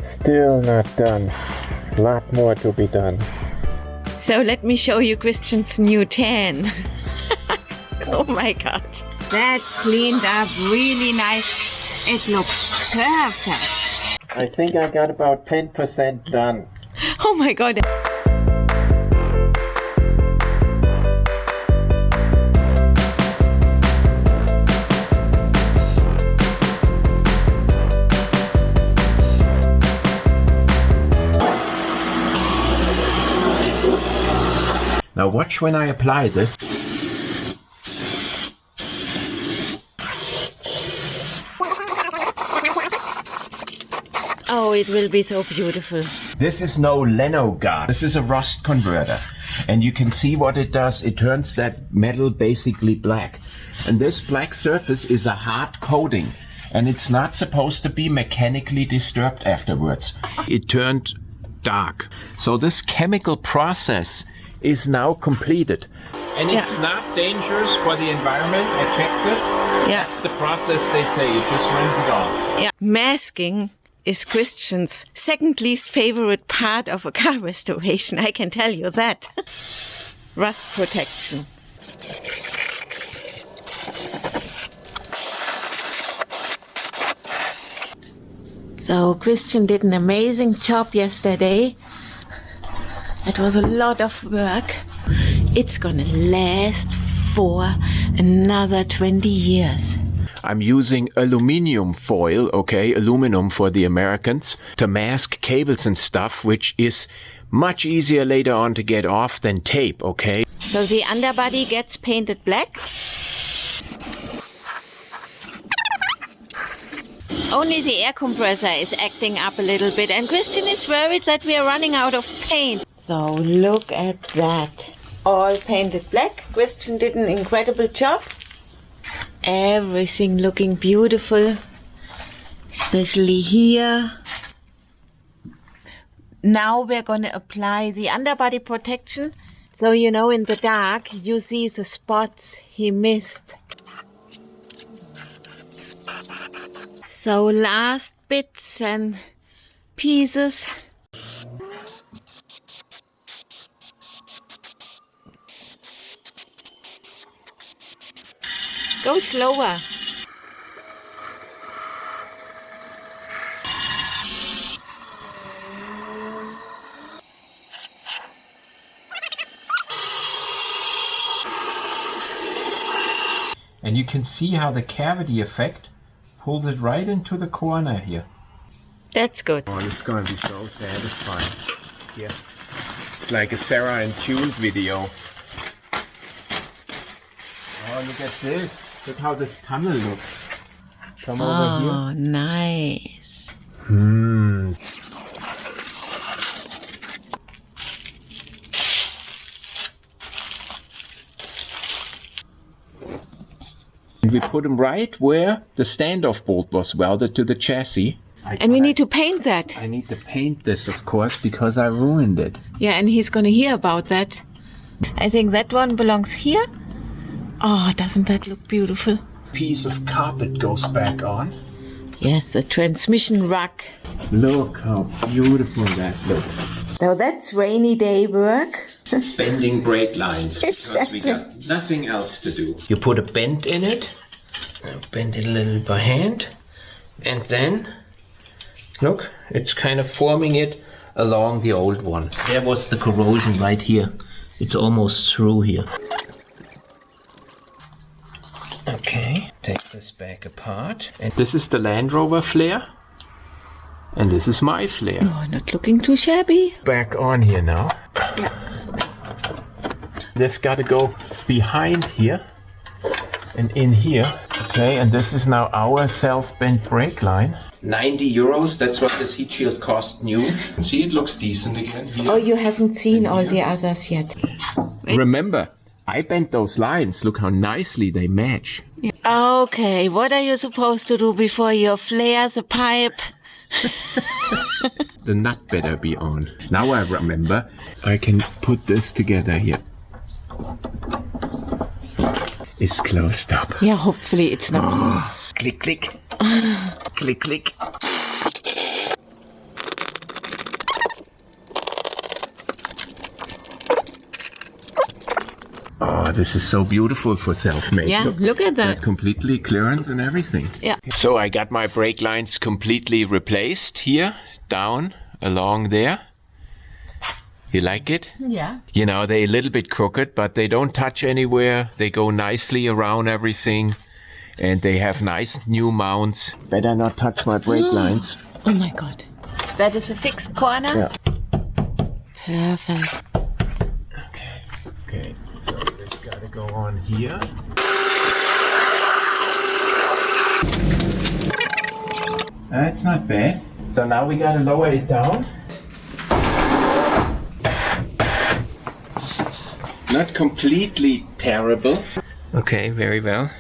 Still not done. A lot more to be done. So let me show you Christian's new tan. Oh my god. That cleaned up really nice. It looks perfect. I think I got about 10% done. Oh my god. Now watch when I apply this. Oh, it will be so beautiful. This is no Leno guard. This is a rust converter. And you can see what it does. It turns that metal basically black. And this black surface is a hard coating. And it's not supposed to be mechanically disturbed afterwards. It turned dark. So this chemical process is now completed. And it's not dangerous for the environment. I checked this. Yeah. That's the process they say. You just rinse it off. Yeah. Masking is Christian's second least favorite part of a car restoration. I can tell you that. Rust protection. So Christian did an amazing job yesterday. It was a lot of work. It's gonna last for another 20 years. I'm using aluminium foil, okay, aluminum for the Americans, to mask cables and stuff, which is much easier later on to get off than tape, okay? So the underbody gets painted black. Only the air compressor is acting up a little bit, and Christian is worried that we are running out of paint. So look at that. All painted black. Christian did an incredible job. Everything looking beautiful, especially here. Now we're going to apply the underbody protection. So, you know, in the dark, you see the spots he missed. So last bits and pieces. Go slower. And you can see how the cavity effect pulls it right into the corner here. That's good. Oh, it's gonna be so satisfying. Yeah. It's like a Sarah and Tune video. Oh, look at this. Look how this tunnel looks. Come over here. Oh, nice. And we put them right where the standoff bolt was welded to the chassis. And we need to paint that. I need to paint this, of course, because I ruined it. Yeah, and he's gonna hear about that. I think that one belongs here. Oh, doesn't that look beautiful? Piece of carpet goes back on. Yes, a transmission rack. Look how beautiful that looks. So that's rainy day work. Bending brake lines because we got nothing else to do. You put a bend in it, bend it a little by hand, and then look, it's kind of forming it along the old one. There was the corrosion right here. It's almost through here. Okay, take this back apart. And this is the Land Rover flare. And this is my flare. Oh, not looking too shabby. Back on here now. This got to go behind here and in here. Okay, and this is now our self-bent brake line. 90 euros, that's what this heat shield cost new. See, it looks decent again here. Oh, you haven't seen all the others yet. Remember, I bent those lines. Look how nicely they match. Okay, what are you supposed to do before you flare the pipe? The nut better be on. Now I remember, I can put this together here. It's closed up. Yeah, hopefully it's not. Click, click. Click, click. Oh, this is so beautiful for self-made. Yeah, look at that. Completely clearance and everything. Yeah. So I got my brake lines completely replaced here, down, along there. You like it? Yeah. You know, they're a little bit crooked, but they don't touch anywhere. They go nicely around everything. And they have nice new mounts. Better not touch my brake lines. Oh my god. That is a fixed corner? Yeah. Perfect. Okay, so this gotta go on here. That's not bad. So now we gotta lower it down. Not completely terrible. Okay, very well.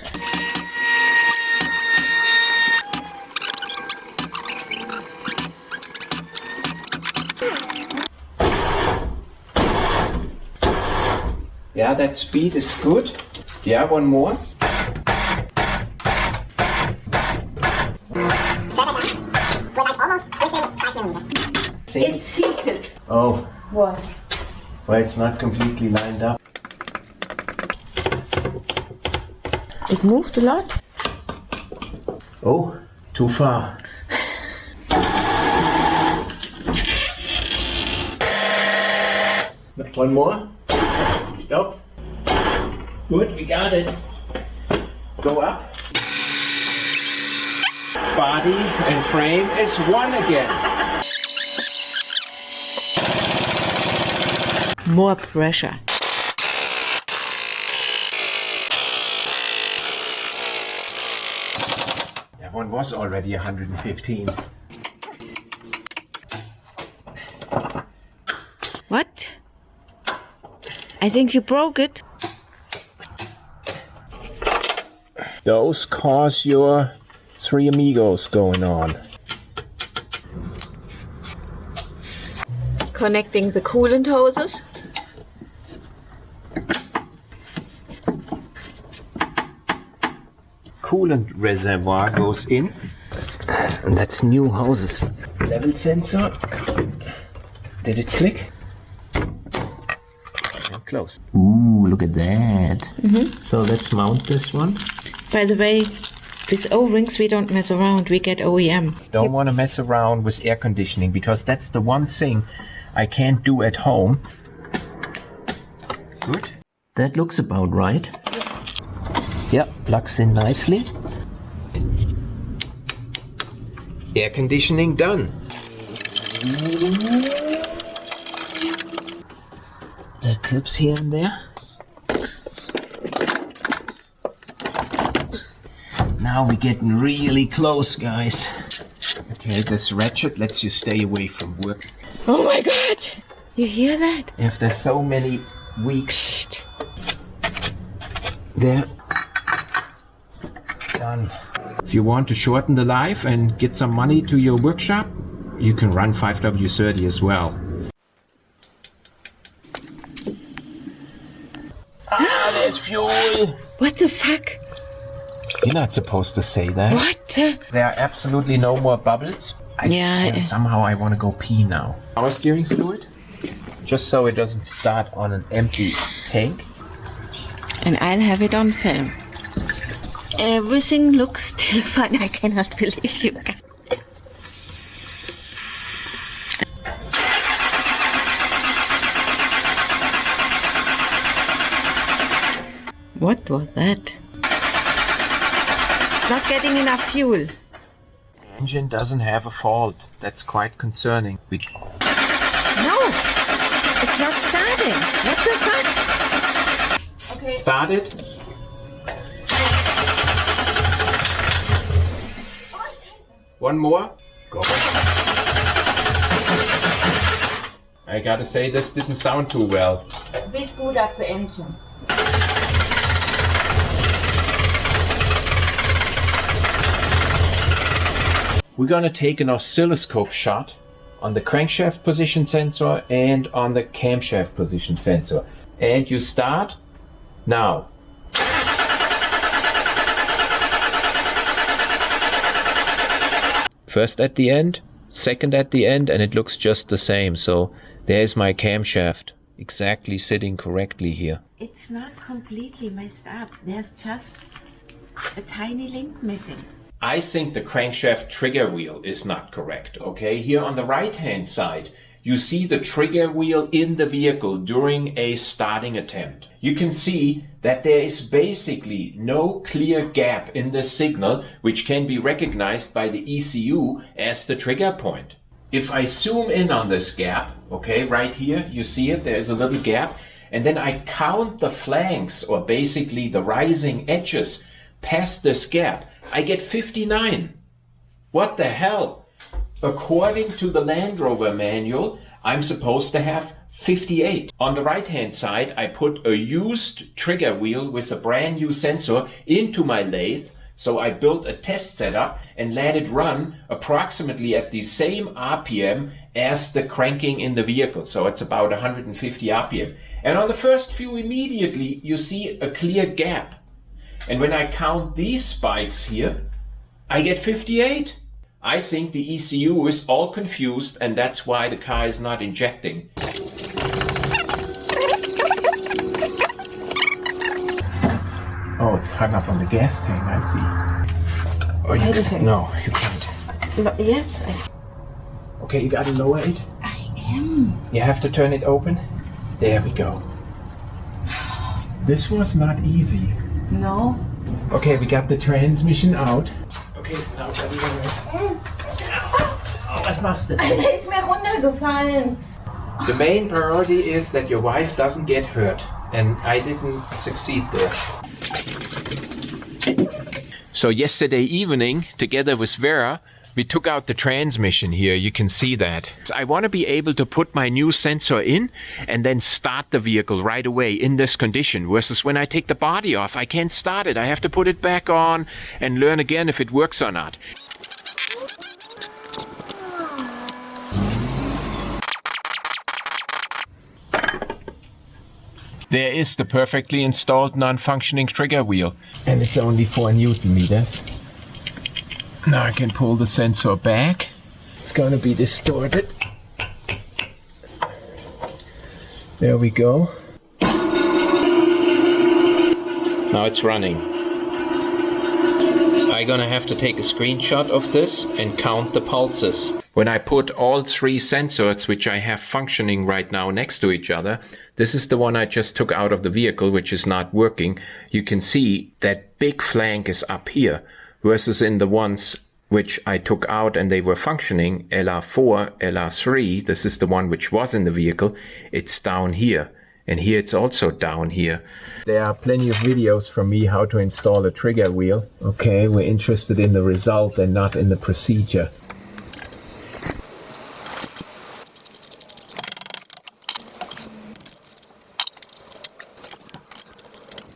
Yeah, that speed is good. Yeah, one more. It's seated. Oh, What? well, it's not completely lined up. It moved a lot. Oh, too far. One more. Stop. Good, we got it. Go up. Body and frame is one again. More pressure. That one was already 115. What? I think you broke it. Those cause your three amigos going on. Connecting the coolant hoses. Coolant reservoir goes in. And that's new hoses. Level sensor. Did it click? And close. Ooh, look at that. So let's mount this one. By the way, with O-rings we don't mess around, we get OEM. Don't want to mess around with air conditioning because that's the one thing I can't do at home. Good. That looks about right. Yeah, plugs in nicely. Air conditioning done. The clips here and there. Now we're getting really close, guys. Okay, this ratchet lets you stay away from work. Oh my God! You hear that? If there's so many weeks. There. Done. If you want to shorten the life and get some money to your workshop, you can run 5W30 as well. Ah, there's fuel! What the fuck? You're not supposed to say that. What the? There are absolutely no more bubbles. Somehow I want to go pee now. Power steering fluid? Just so it doesn't start on an empty tank. And I'll have it on film. Everything looks still fine. I cannot believe you. What was that? It's not getting enough fuel. The engine doesn't have a fault. That's quite concerning. No! It's not starting. What the fuck? Okay. Started. One more. Go. I gotta say, this didn't sound too well. We screwed up the engine. We're gonna take an oscilloscope shot on the crankshaft position sensor and on the camshaft position sensor. And you start now. First at the end, second at the end, and it looks just the same. So there's my camshaft exactly sitting correctly here. It's not completely messed up. There's just a tiny link missing. I think the crankshaft trigger wheel is not correct, okay? Here on the right-hand side, you see the trigger wheel in the vehicle during a starting attempt. You can see that there is basically no clear gap in the signal, which can be recognized by the ECU as the trigger point. If I zoom in on this gap, okay, right here, you see it, there's a little gap, and then I count the flanks, or basically the rising edges past this gap, I get 59. What the hell? According to the Land Rover manual, I'm supposed to have 58. On the right hand side, I put a used trigger wheel with a brand new sensor into my lathe. So I built a test setup and let it run approximately at the same RPM as the cranking in the vehicle. So it's about 150 RPM. And on the first few immediately, you see a clear gap. And when I count these spikes here, I get 58. I think the ECU is all confused, and that's why the car is not injecting. Oh, it's hung up on the gas tank, I see. Oh, Wait a second. No, you can't. Yes, Okay, you gotta lower it. I am. You have to turn it open. There we go. This was not easy. No. Okay, we got the transmission out. Okay, now is everyone ready? Oh, was machst du? Da ist mir runtergefallen. The main priority is that your wife doesn't get hurt, and I didn't succeed there. So yesterday evening, together with Vera, we took out the transmission here. You can see that. I want to be able to put my new sensor in and then start the vehicle right away in this condition, versus when I take the body off, I can't start it. I have to put it back on and learn again if it works or not. There is the perfectly installed non-functioning trigger wheel. And it's only 4 Newton meters. Now I can pull the sensor back. It's gonna be distorted. There we go. Now it's running. I'm gonna have to take a screenshot of this and count the pulses. When I put all three sensors, which I have functioning right now next to each other, this is the one I just took out of the vehicle, which is not working. You can see that big flank is up here, versus in the ones which I took out and they were functioning, LR4, LR3, this is the one which was in the vehicle, it's down here. And here it's also down here. There are plenty of videos from me how to install a trigger wheel. Okay, we're interested in the result and not in the procedure.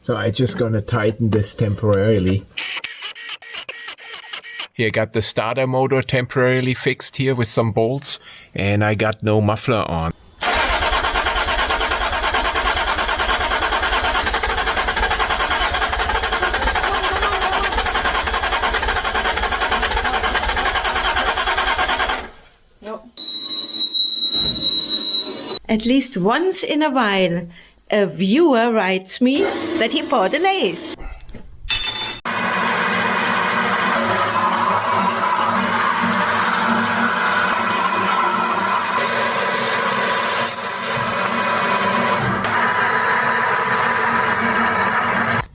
So I'm just gonna tighten this temporarily. Here I got the starter motor temporarily fixed here with some bolts, and I got no muffler on. At least once in a while, a viewer writes me that he bought a lathe.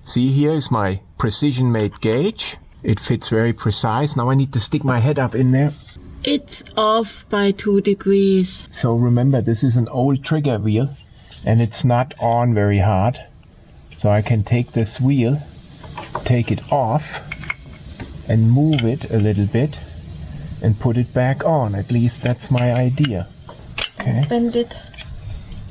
See, here is my precision-made gauge. It fits very precise. Now I need to stick my head up in there. It's off by 2 degrees. So remember, this is an old trigger wheel and it's not on very hard. So I can take this wheel, take it off and move it a little bit and put it back on. At least that's my idea. Okay. Bend it.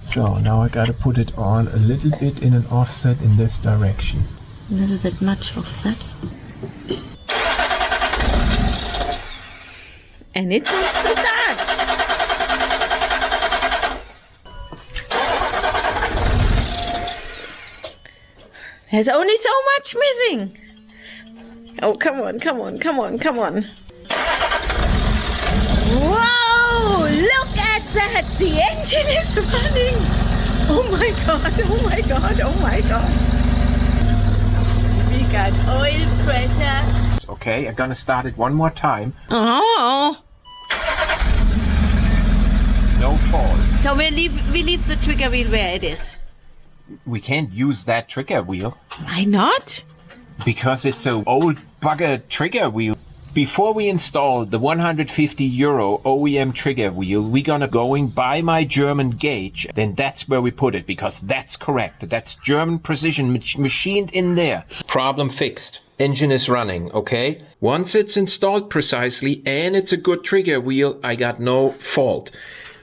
So now I gotta put it on a little bit in an offset in this direction. A little bit much offset. And it wants to start. There's only so much missing. Oh, come on, come on, come on, come on. Whoa! Look at that! The engine is running! Oh my god, oh my god, oh my god. We got oil pressure. Okay, I'm gonna start it one more time. Oh! No fault. So we leave the trigger wheel where it is. We can't use that trigger wheel Why not? because it's an old bugger trigger wheel. Before we install the 150 euro OEM trigger wheel, we're gonna going by my German gauge. Then that's where we put it, because that's correct. That's German precision machined in there. Problem fixed. Engine is running, okay? Once it's installed precisely and it's a good trigger wheel, I got no fault.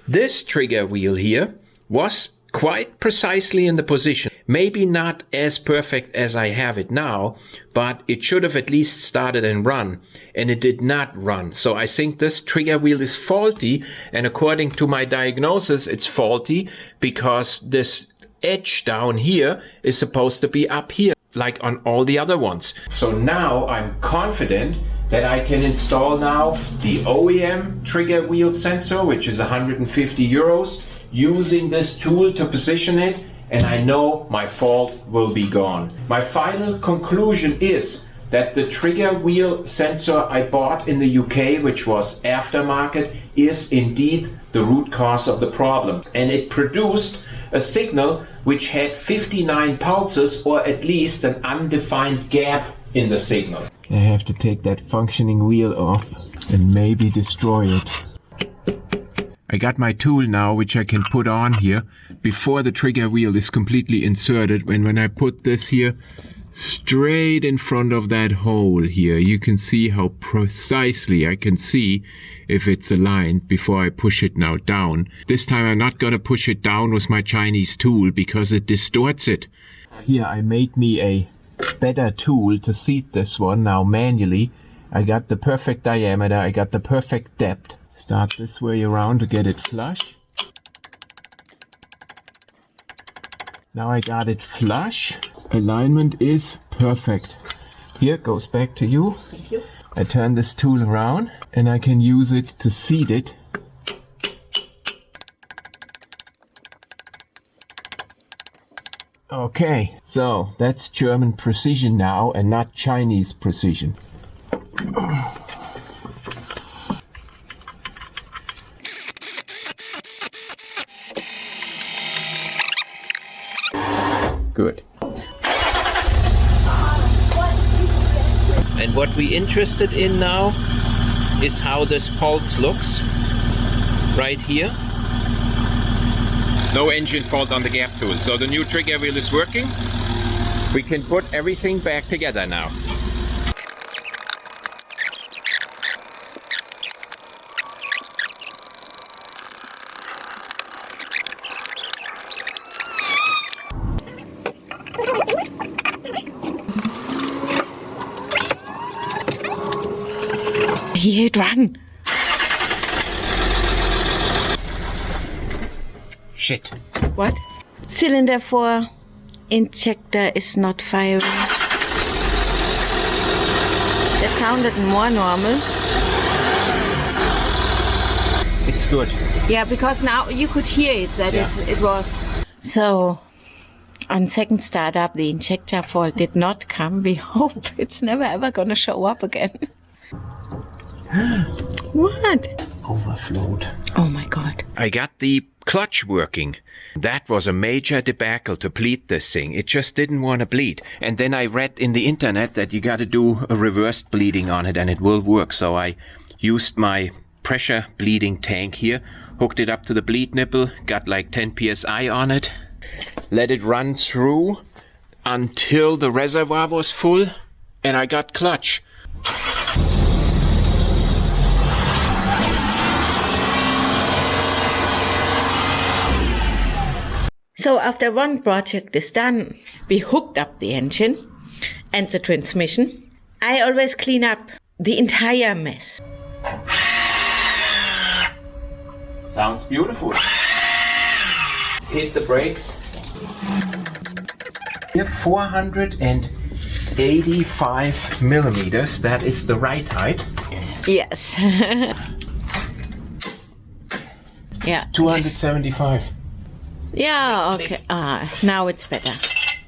This trigger wheel here was quite precisely in the position. Maybe not as perfect as I have it now, but it should have at least started and run, and it did not run. So I think this trigger wheel is faulty, and according to my diagnosis, it's faulty because this edge down here is supposed to be up here, like on all the other ones. So now I'm confident that I can install now the OEM trigger wheel sensor, which is 150 euros, using this tool to position it, and I know my fault will be gone. My final conclusion is that the trigger wheel sensor I bought in the UK, which was aftermarket, is indeed the root cause of the problem. And it produced a signal which had 59 pulses, or at least an undefined gap in the signal. I have to take that functioning wheel off and maybe destroy it. I got my tool now, which I can put on here before the trigger wheel is completely inserted. And when I put this here straight in front of that hole here, you can see how precisely I can see if it's aligned before I push it now down. This time I'm not gonna push it down with my Chinese tool because it distorts it. Here I made me a better tool to seat this one now manually. I got the perfect diameter, I got the perfect depth. Start this way around to get it flush. Now I got it flush. Alignment is perfect. Here, goes back to you. Thank you. I turn this tool around and I can use it to seat it. Okay, so that's German precision now and not Chinese precision. Good. And what we're interested in now is how this pulse looks right here. No engine fault on the gap tool. So the new trigger wheel is working. We can put everything back together now. Hear it run. Shit. What? Cylinder 4 injector is not firing. That sounded more normal. It's good. Yeah, because now you could hear it that it was. So on second startup, the injector fault did not come. We hope it's never ever gonna show up again. What? Overflowed. Oh my god. I got the clutch working. That was a major debacle to bleed this thing. It just didn't want to bleed. And then I read in the internet that you got to do a reversed bleeding on it and it will work. So I used my pressure bleeding tank here, hooked it up to the bleed nipple, got like 10 psi on it, let it run through until the reservoir was full, and I got clutch. So after one project is done, we hooked up the engine and the transmission. I always clean up the entire mess. Sounds beautiful. Hit the brakes. Here 485 millimeters. That is the right height. Yes. Yeah. 275. Yeah, okay. Now it's better.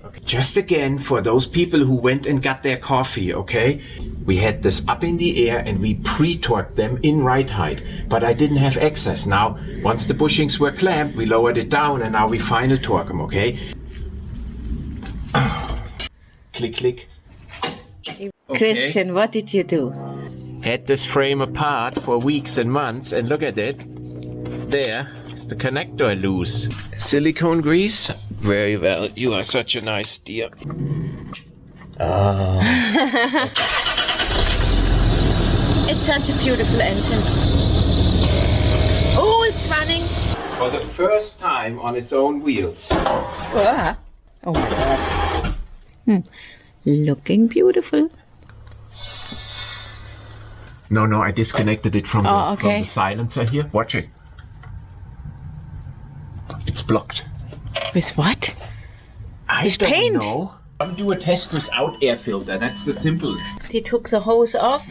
Okay. Just again, for those people who went and got their coffee, okay? We had this up in the air and we pre-torqued them in right height, but I didn't have access. Now, once the bushings were clamped, we lowered it down and now we final torque them, okay? Click, click. Christian, what did you do? Had this frame apart for weeks and months, and look at it. There is the connector loose. Silicone grease? Very well. You are such a nice dear. It's such a beautiful engine. Oh, it's running. For the first time on its own wheels. Oh my god. Looking beautiful. No, I disconnected it from, Oh, okay. from the silencer here. Watch it. It's blocked. With what? I With don't paint? know. I'll do a test without air filter. That's the simplest. He took the hose off.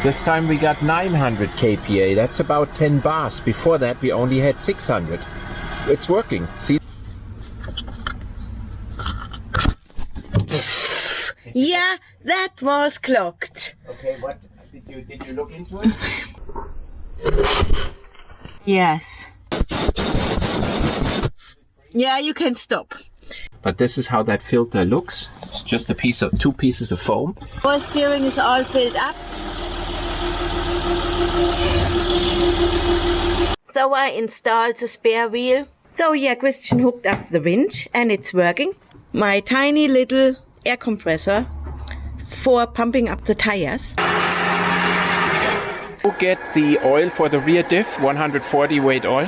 This time we got 900 kPa. That's about 10 bars. Before that we only had 600. It's working. See? Yeah, that was clogged. Okay, what did you look into it? Yes. Yeah, you can stop. But this is how that filter looks. It's just a piece of 2 pieces of foam. Our steering is all filled up. So I installed the spare wheel. So yeah, Christian hooked up the winch and it's working. My tiny little air compressor for pumping up the tires. We'll get the oil for the rear diff, 140 weight oil.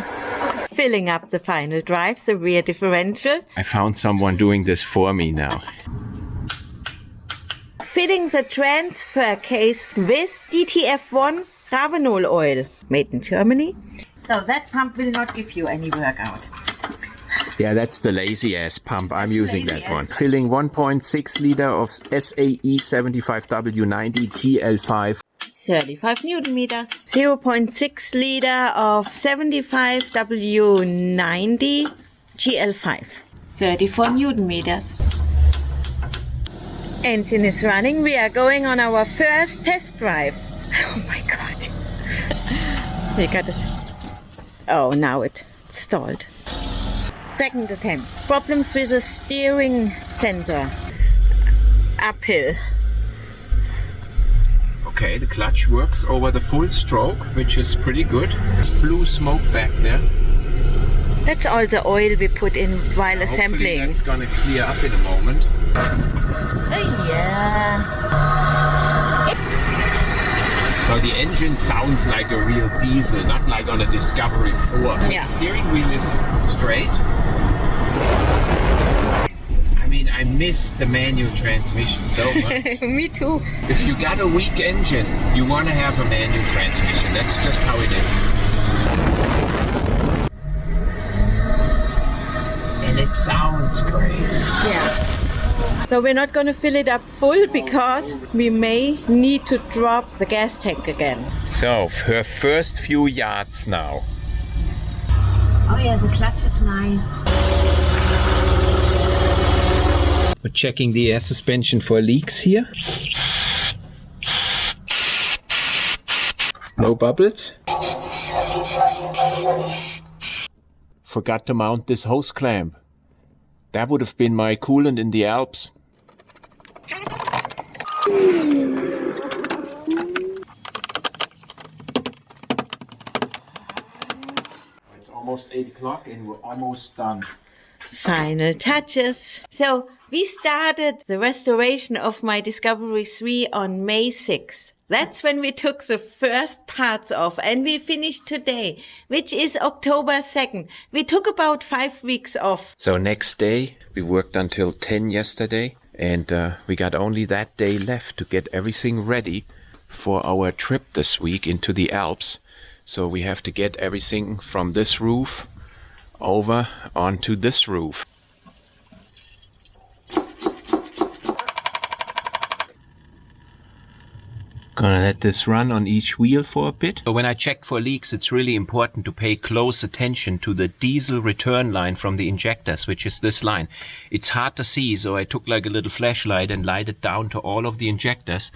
Filling up the final drive, the rear differential. I found someone doing this for me now. Fitting the transfer case with DTF1 Ravenol oil, made in Germany. So that pump will not give you any workout. Yeah, that's the lazy ass pump. I'm using that one. Filling 1.6 liter of SAE-75W90 GL5. 35 Newton meters. 0.6 liter of 75W90 GL5. 34 Newton meters. Engine is running. We are going on our first test drive. Oh my god. We got this. Oh, now it's installed. Second attempt. Problems with the steering sensor. Uphill. Okay, the clutch works over the full stroke, which is pretty good. There's blue smoke back there. That's all the oil we put in while Hopefully assembling. that's gonna clear up in a moment. Yeah. So the engine sounds like a real diesel, not like on a Discovery 4. Yeah. The steering wheel is straight. I mean, I miss the manual transmission so much. Me too. If you got a weak engine, you want to have a manual transmission. That's just how it is. And it sounds great. Yeah. So we're not going to fill it up full because we may need to drop the gas tank again. So, her first few yards now. Oh yeah, the clutch is nice. We're checking the air suspension for leaks here. No bubbles. Forgot to mount this hose clamp. That would have been my coolant in the Alps. It's almost 8 o'clock and we're almost done. Final touches. So we started the restoration of my Discovery 3 on May 6th. That's when we took the first parts off, and we finished today, which is October 2nd. We took about 5 weeks off. So next day, we worked until 10 yesterday, and we got only that day left to get everything ready for our trip this week into the Alps. So we have to get everything from this roof over onto this roof. Gonna let this run on each wheel for a bit. So when I check for leaks, it's really important to pay close attention to the diesel return line from the injectors, which is this line. It's hard to see, so I took like a little flashlight and lighted down to all of the injectors.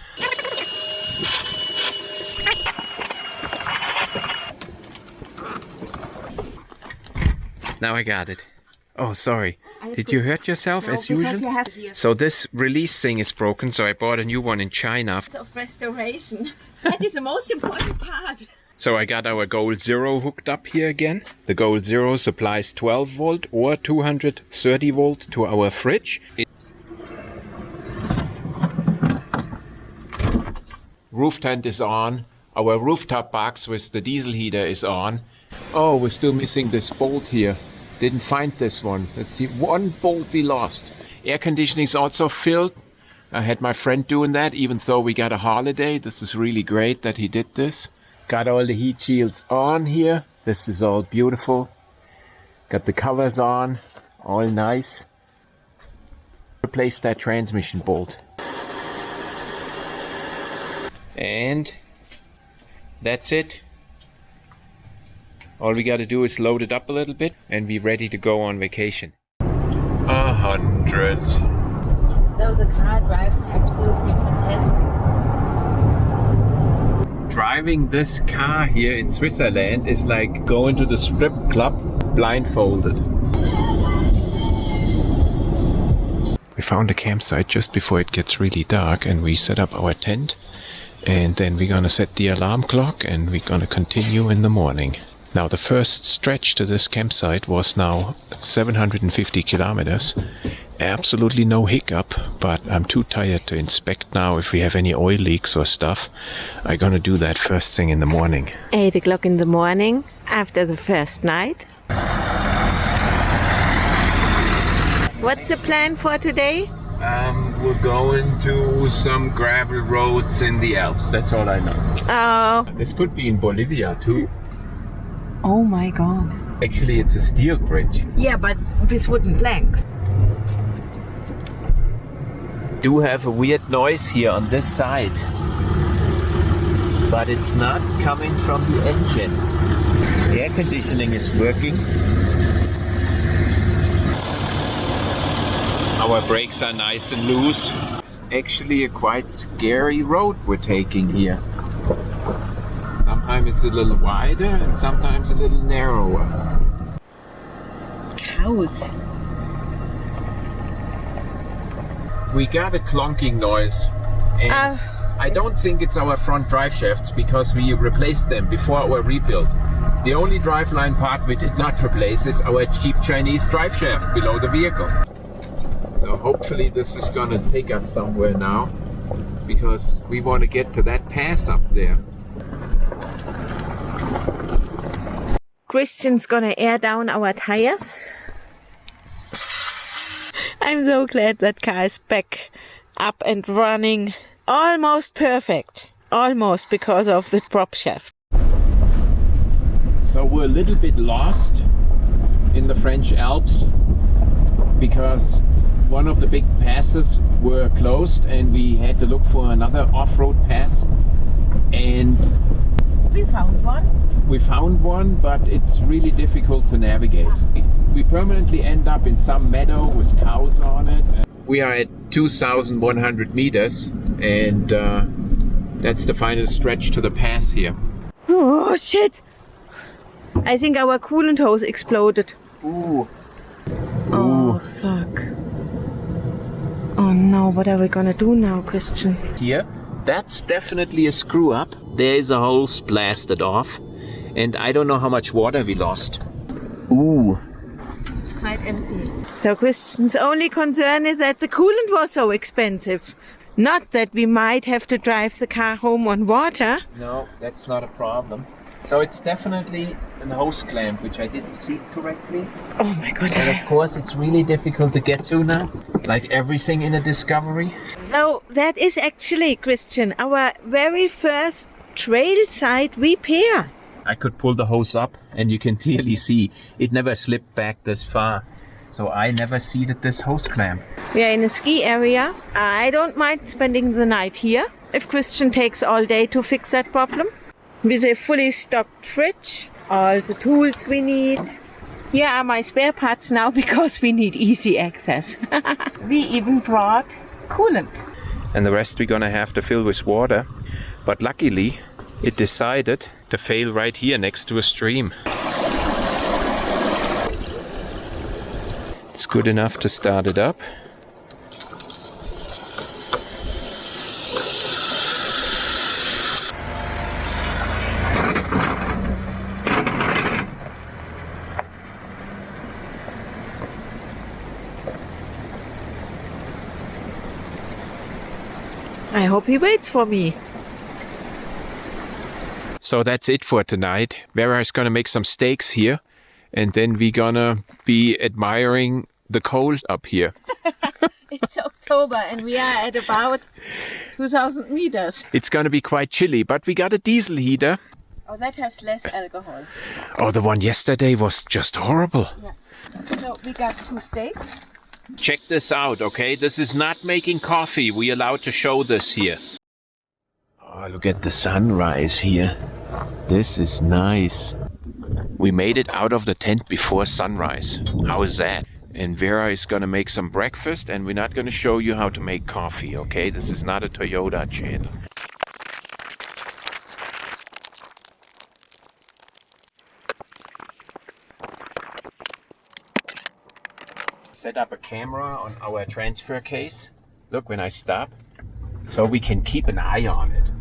Now I got it. Oh, sorry. Did you hurt yourself as usual? So this release thing is broken, so I bought a new one in China. Of restoration. That is the most important part. So I got our Gold Zero hooked up here again. The Gold Zero supplies 12 volt or 230 volt to our fridge. Roof tent is on. Our rooftop box with the diesel heater is on. Oh, we're still missing this bolt here. Didn't find this one. Let's see, one bolt we lost. Air conditioning is also filled. I had my friend doing that, even though we got a holiday. This is really great that he did this. Got all the heat shields on here. This is all beautiful. Got the covers on, all nice. Replace that transmission bolt. And that's it. All we gotta do is load it up a little bit and be ready to go on vacation. 100. So the car drives absolutely fantastic. Driving this car here in Switzerland is like going to the strip club blindfolded. We found a campsite just before it gets really dark, and we set up our tent, and then we're gonna set the alarm clock and we're gonna continue in the morning. Now the first stretch to this campsite was now 750 kilometers. Absolutely no hiccup, but I'm too tired to inspect now if we have any oil leaks or stuff. I'm gonna do that first thing in the morning. 8 o'clock in the morning after the first night. What's the plan for today? We're going to some gravel roads in the Alps. That's all I know. Oh. This could be in Bolivia too. Oh my god. Actually, it's a steel bridge. Yeah, but with wooden planks. Do have a weird noise here on this side, but it's not coming from the engine. The air conditioning is working. Our brakes are nice and loose. Actually a quite scary road we're taking here. Sometimes it's a little wider and sometimes a little narrower. house. We got a clunking noise. And I don't think it's our front drive shafts because we replaced them before our rebuild. The only driveline part we did not replace is our cheap Chinese drive shaft below the vehicle. So hopefully this is gonna take us somewhere now because we want to get to that pass up there. Christian's gonna air down our tires. I'm so glad that car is back up and running. Almost perfect. Almost, because of the prop shaft. So we're a little bit lost in the French Alps because one of the big passes were closed and we had to look for another off-road pass, and We found one. we found one, but it's really difficult to navigate. We permanently end up in some meadow with cows on it. We are at 2,100 meters and that's the final stretch to the pass here. Oh shit! I think our coolant hose exploded. Ooh. Oh fuck. Oh no, what are we gonna do now, Christian? Here, that's definitely a screw up. There is a hose blasted off and I don't know how much water we lost. Ooh. It's quite empty. So Christian's only concern is that the coolant was so expensive. Not that we might have to drive the car home on water. No, that's not a problem. So it's definitely a hose clamp, which I didn't see correctly. Oh my god. And of course it's really difficult to get to now, like everything in a Discovery. No, that is actually, Christian, our very first trail side repair. I could pull the hose up and you can clearly see it never slipped back this far. So I never seated this hose clamp. We are in a ski area. I don't mind spending the night here if Christian takes all day to fix that problem. With a fully stocked fridge, all the tools we need. Here are my spare parts now because we need easy access. We even brought coolant. And the rest we're gonna have to fill with water. But luckily, it decided to fail right here next to a stream. It's good enough to start it up. I hope he waits for me. So that's it for tonight. Vera is gonna make some steaks here, and then we're gonna be admiring the cold up here. It's October and we are at about 2,000 meters. It's gonna be quite chilly, but we got a diesel heater. Oh, that has less alcohol. Oh, the one yesterday was just horrible. So we got 2 steaks. Check this out, okay? This is not making coffee. We're allowed to show this here. Oh, look at the sunrise here. This is nice. We made it out of the tent before sunrise. How is that? And Vera is gonna make some breakfast, and we're not gonna show you how to make coffee, okay? This is not a Toyota channel. Set up a camera on our transfer case. Look, when I stop, so we can keep an eye on it.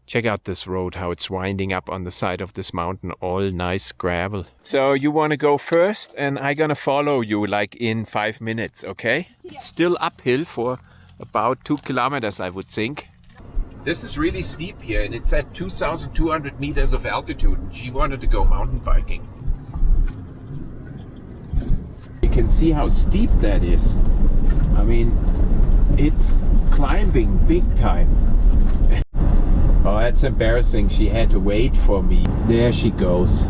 Check out this road, how it's winding up on the side of this mountain, all nice gravel. So you want to go first and I'm gonna follow you like in 5 minutes, okay? It's still uphill for about 2 kilometers, I would think. This is really steep here and it's at 2,200 meters of altitude and she wanted to go mountain biking. You can see how steep that is. I mean, it's climbing big time. Oh, that's embarrassing. She had to wait for me. There she goes.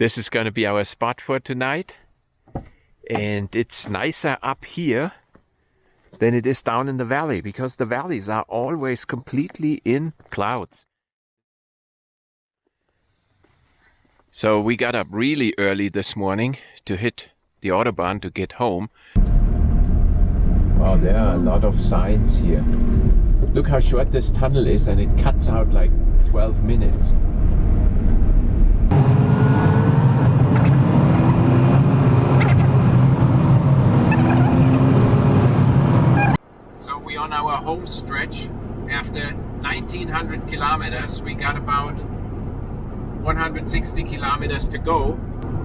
This is going to be our spot for tonight. And it's nicer up here than it is down in the valley, because the valleys are always completely in clouds. So we got up really early this morning to hit the Autobahn to get home. Wow, there are a lot of signs here. Look how short this tunnel is, and it cuts out like 12 minutes. So we're on our home stretch. After 1900 kilometers, we got about 160 kilometers to go.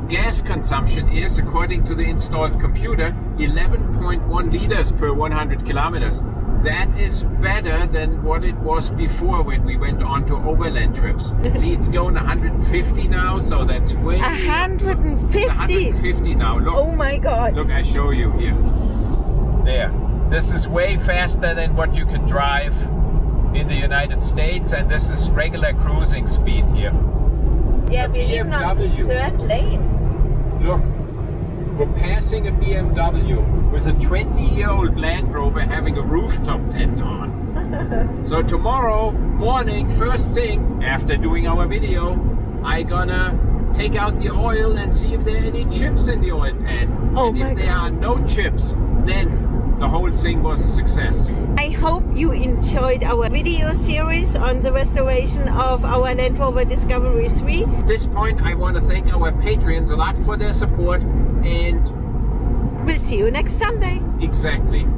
Gas consumption is, according to the installed computer, 11.1 liters per 100 kilometers. That is better than what it was before when we went on to overland trips. See, it's going 150 now, so that's way... 150? It's 150 now, look. Oh my God. Look, I show you here. There. This is way faster than what you can drive in the United States, and this is regular cruising speed here. Yeah, we're even on the third lane. Look, we're passing a BMW with a 20-year-old Land Rover having a rooftop tent on. So tomorrow morning, first thing, after doing our video, I gonna take out the oil and see if there are any chips in the oil pan. Oh and my if there are God. no chips, then the whole thing was a success. I hope you enjoyed our video series on the restoration of our Land Rover Discovery 3. At this point, I want to thank our Patreons a lot for their support, and We'll see you next Sunday. exactly.